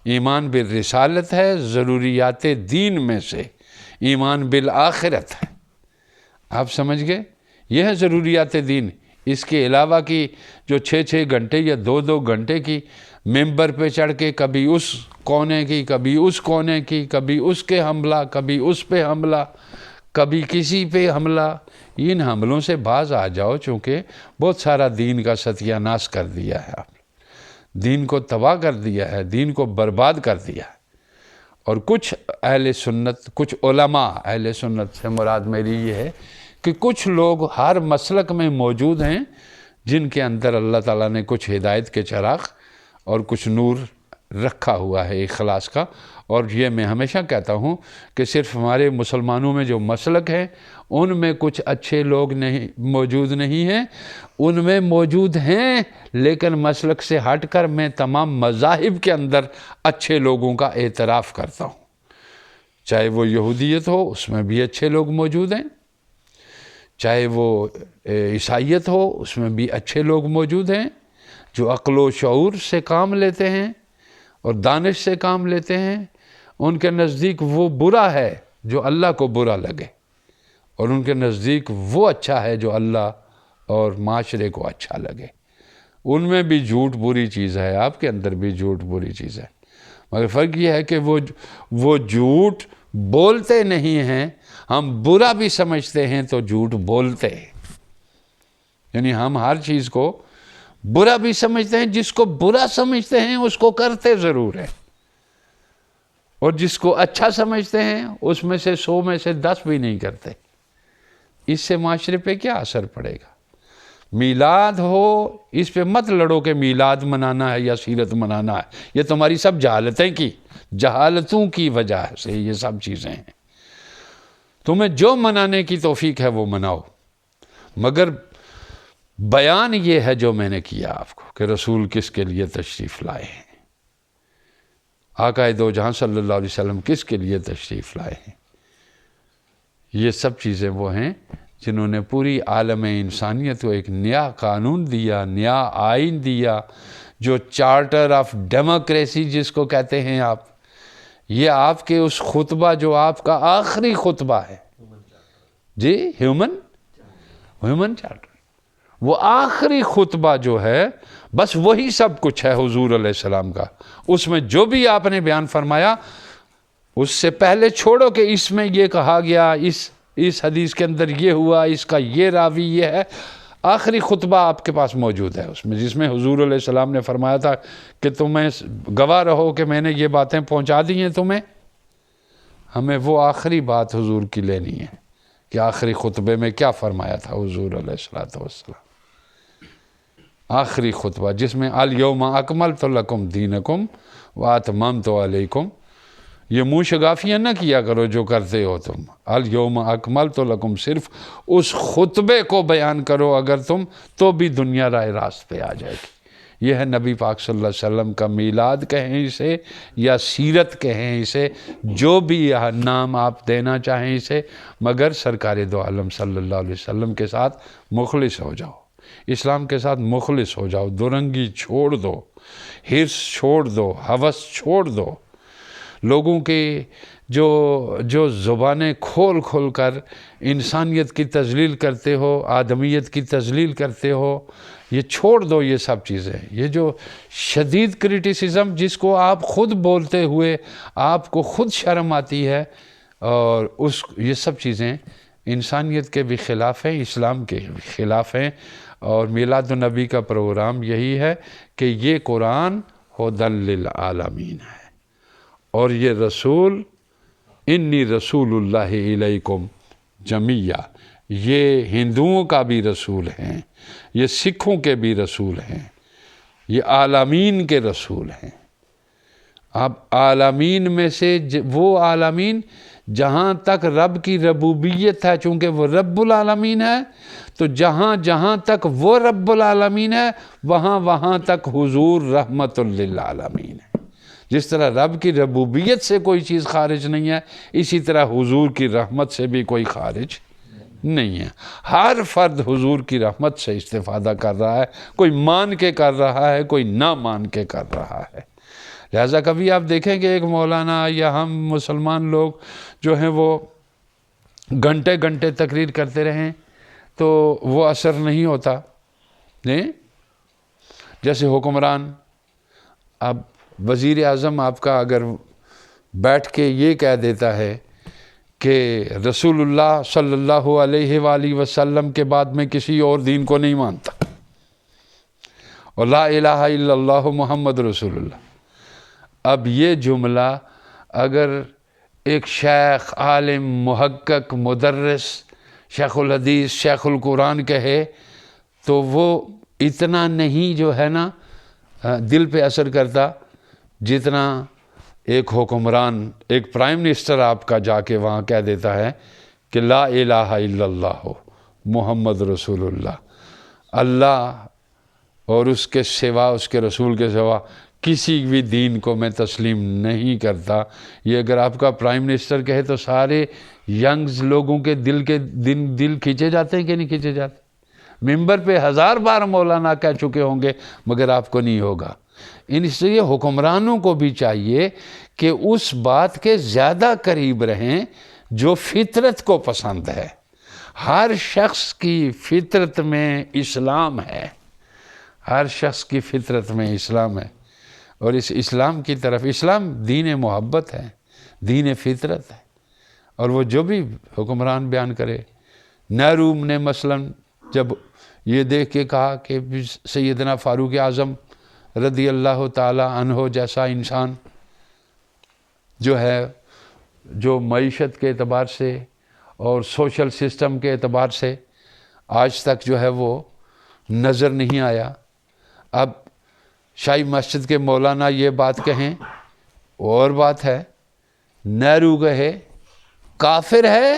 ایمان بالرسالت ہے، ضروریات دین میں سے ایمان بالآخرت ہے. آپ سمجھ گئے؟ یہ ہے ضروریات دین. اس کے علاوہ کی جو 6 گھنٹے یا 2 گھنٹے کی ممبر پہ چڑھ کے کبھی اس کونے کی، کبھی اس کونے کی، کبھی اس کے حملہ، کبھی اس پہ حملہ، کبھی کسی پہ حملہ، ان حملوں سے باز آ جاؤ، چونکہ بہت سارا دین کا ستیہ ناش کر دیا ہے آپ نے، دین کو تباہ کر دیا ہے، دین کو برباد کر دیا ہے. اور کچھ اہل سنت، کچھ علماء، اہل سنت سے مراد میری یہ ہے کہ کچھ لوگ ہر مسلک میں موجود ہیں جن کے اندر اللہ تعالیٰ نے کچھ ہدایت کے چراغ اور کچھ نور رکھا ہوا ہے اخلاص کا. اور یہ میں ہمیشہ کہتا ہوں کہ صرف ہمارے مسلمانوں میں جو مسلک ہیں ان میں کچھ اچھے لوگ نہیں موجود نہیں ہیں، ان میں موجود ہیں، لیکن مسلک سے ہٹ کر میں تمام مذاہب کے اندر اچھے لوگوں کا اعتراف کرتا ہوں. چاہے وہ یہودیت ہو، اس میں بھی اچھے لوگ موجود ہیں، چاہے وہ عیسائیت ہو، اس میں بھی اچھے لوگ موجود ہیں جو عقل و شعور سے کام لیتے ہیں اور دانش سے کام لیتے ہیں. ان کے نزدیک وہ برا ہے جو اللہ کو برا لگے، اور ان کے نزدیک وہ اچھا ہے جو اللہ اور معاشرے کو اچھا لگے. ان میں بھی جھوٹ بری چیز ہے، آپ کے اندر بھی جھوٹ بری چیز ہے، مگر فرق یہ ہے کہ وہ جھوٹ بولتے نہیں ہیں. ہم برا بھی سمجھتے ہیں تو جھوٹ بولتے ہیں. یعنی ہم ہر چیز کو برا بھی سمجھتے ہیں، جس کو برا سمجھتے ہیں اس کو کرتے ضرور ہیں، اور جس کو اچھا سمجھتے ہیں اس میں سے 100 میں سے 10 بھی نہیں کرتے. اس سے معاشرے پہ کیا اثر پڑے گا؟ میلاد ہو، اس پہ مت لڑو کہ میلاد منانا ہے یا سیرت منانا ہے. یہ تمہاری سب جہالتوں کی وجہ سے یہ سب چیزیں ہیں. تمہیں جو منانے کی توفیق ہے وہ مناؤ، مگر بیان یہ ہے جو میں نے کیا آپ کو کہ رسول کس کے لیے تشریف لائے ہیں، آقا دو جہاں صلی اللہ علیہ وسلم کس کے لیے تشریف لائے ہیں. یہ سب چیزیں وہ ہیں جنہوں نے پوری عالم انسانیت کو ایک نیا قانون دیا، نیا آئین دیا، جو چارٹر آف ڈیموکریسی جس کو کہتے ہیں آپ. یہ آپ کے اس خطبہ جو آپ کا آخری خطبہ ہے، جی ہیومن چارٹر، وہ آخری خطبہ جو ہے بس وہی سب کچھ ہے حضور علیہ السلام کا. اس میں جو بھی آپ نے بیان فرمایا اس سے پہلے چھوڑو کہ اس میں یہ کہا گیا، اس حدیث کے اندر یہ ہوا، اس کا یہ راوی یہ ہے. آخری خطبہ آپ کے پاس موجود ہے اس میں، جس میں حضور علیہ السلام نے فرمایا تھا کہ تمہیں گواہ رہو کہ میں نے یہ باتیں پہنچا دی ہیں تمہیں. ہمیں وہ آخری بات حضور کی لینی ہے کہ آخری خطبے میں کیا فرمایا تھا حضور علیہ السلام. آخری خطبہ جس میں الیوم اکملت لکم دینکم واتممت علیکم. یہ منہ شگافیاں نہ کیا کرو جو کرتے ہو تم. الیوم اکملت لکم، صرف اس خطبے کو بیان کرو اگر تم، تو بھی دنیا راہ راست پہ آ جائے گی. یہ ہے نبی پاک صلی اللہ علیہ وسلم کا میلاد کہیں اسے یا سیرت کہیں اسے، جو بھی نام آپ دینا چاہیں اسے، مگر سرکار دو عالم صلی اللہ علیہ وسلم کے ساتھ مخلص ہو جاؤ، اسلام کے ساتھ مخلص ہو جاؤ. دورنگی چھوڑ دو، حرص چھوڑ دو، ہوس چھوڑ دو. لوگوں کے جو زبانیں کھول کھول کر انسانیت کی تذلیل کرتے ہو، آدمیت کی تذلیل کرتے ہو، یہ چھوڑ دو یہ سب چیزیں. یہ جو شدید کرٹیسزم جس کو آپ خود بولتے ہوئے آپ کو خود شرم آتی ہے، اور یہ سب چیزیں انسانیت کے بھی خلاف ہیں، اسلام کے بھی خلاف ہیں. اور میلاد النبی کا پروگرام یہی ہے کہ یہ قرآن ھدی للعالمین ہے، اور یہ رسول انی رسول اللہ علیکم جمیعا، یہ ہندوؤں کا بھی رسول ہیں، یہ سکھوں کے بھی رسول ہیں، یہ عالمین کے رسول ہیں. اب عالمین میں سے وہ عالمین جہاں تک رب کی ربوبیت ہے، چونکہ وہ رب العالمین ہے، تو جہاں جہاں تک وہ رب العالمین ہے وہاں وہاں تک حضور رحمت للعالمین ہے. جس طرح رب کی ربوبیت سے کوئی چیز خارج نہیں ہے، اسی طرح حضور کی رحمت سے بھی کوئی خارج نہیں ہے. ہر فرد حضور کی رحمت سے استفادہ کر رہا ہے، کوئی مان کے کر رہا ہے، کوئی نہ مان کے کر رہا ہے. لہٰذا کبھی آپ دیکھیں کہ ایک مولانا یا ہم مسلمان لوگ جو ہیں وہ گھنٹے گھنٹے تقریر کرتے رہیں تو وہ اثر نہیں ہوتا. نہیں، جیسے حکمران، اب وزیر اعظم آپ کا اگر بیٹھ کے یہ کہہ دیتا ہے کہ رسول اللہ صلی اللہ علیہ وآلہ وسلم کے بعد میں کسی اور دین کو نہیں مانتا، اور لا الہ الا اللہ محمد رسول اللہ. اب یہ جملہ اگر ایک شیخ، عالم، محقق، مدرس، شیخ الحدیث، شیخ القرآن کہے تو وہ اتنا نہیں جو ہے نا دل پہ اثر کرتا جتنا ایک حکمران، ایک پرائم منسٹر آپ کا جا کے وہاں کہہ دیتا ہے کہ لا الہ الا اللہ محمد رسول اللہ، اللہ اور اس کے سوا، اس کے رسول کے سوا کسی بھی دین کو میں تسلیم نہیں کرتا. یہ اگر آپ کا پرائم منسٹر کہے تو سارے ینگز لوگوں کے دل کھینچے جاتے ہیں کہ نہیں کھینچے جاتے؟ ممبر پہ 1000 بار مولانا کہہ چکے ہوں گے مگر آپ کو نہیں ہوگا. اس لیے حکمرانوں کو بھی چاہیے کہ اس بات کے زیادہ قریب رہیں جو فطرت کو پسند ہے. ہر شخص کی فطرت میں اسلام ہے، ہر شخص کی فطرت میں اسلام ہے، اور اس اسلام کی طرف، اسلام دین محبت ہے، دین فطرت ہے. اور وہ جو بھی حکمران بیان کرے، نہرو نے مثلا جب یہ دیکھ کے کہا کہ سیدنا فاروق اعظم رضی اللہ تعالی عنہ جیسا انسان جو ہے، جو معیشت کے اعتبار سے اور سوشل سسٹم کے اعتبار سے آج تک جو ہے وہ نظر نہیں آیا. اب شاہی مسجد کے مولانا یہ بات کہیں اور بات ہے، نہرو کہے کافر ہے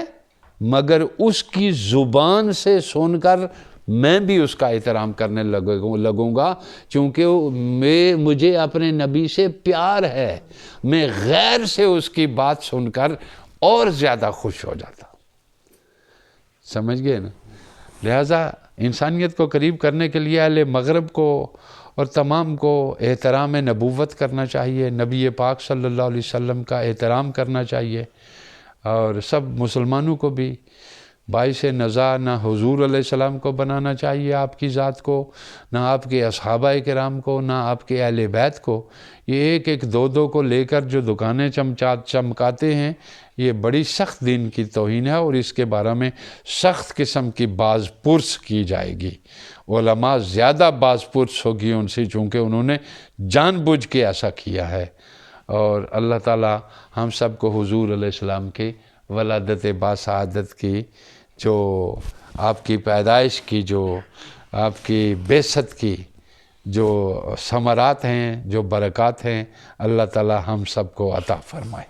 مگر اس کی زبان سے سن کر میں بھی اس کا احترام کرنے لگوں گا، چونکہ مجھے اپنے نبی سے پیار ہے. میں غیر سے اس کی بات سن کر اور زیادہ خوش ہو جاتا. سمجھ گئے نا؟ لہٰذا انسانیت کو قریب کرنے کے لیے اہل مغرب کو اور تمام کو احترام نبوت کرنا چاہیے، نبی پاک صلی اللہ علیہ وسلم کا احترام کرنا چاہیے، اور سب مسلمانوں کو بھی باعث نزاع نہ حضور علیہ السلام کو بنانا چاہیے، آپ کی ذات کو، نہ آپ کے اصحابہ کرام کو، نہ آپ کے اہل بیت کو. یہ ایک ایک دو کو لے کر جو دکانیں چمکاتے ہیں، یہ بڑی سخت دین کی توہین ہے، اور اس کے بارے میں سخت قسم کی باز پرس کی جائے گی. علماء زیادہ باز پرس ہوگی ان سے، چونکہ انہوں نے جان بوجھ کے ایسا کیا ہے. اور اللہ تعالی ہم سب کو حضور علیہ السلام کی ولادت باسعادت کی، جو آپ کی پیدائش کی، جو آپ کی بعثت کی جو ثمرات ہیں، جو برکات ہیں، اللہ تعالی ہم سب کو عطا فرمائے.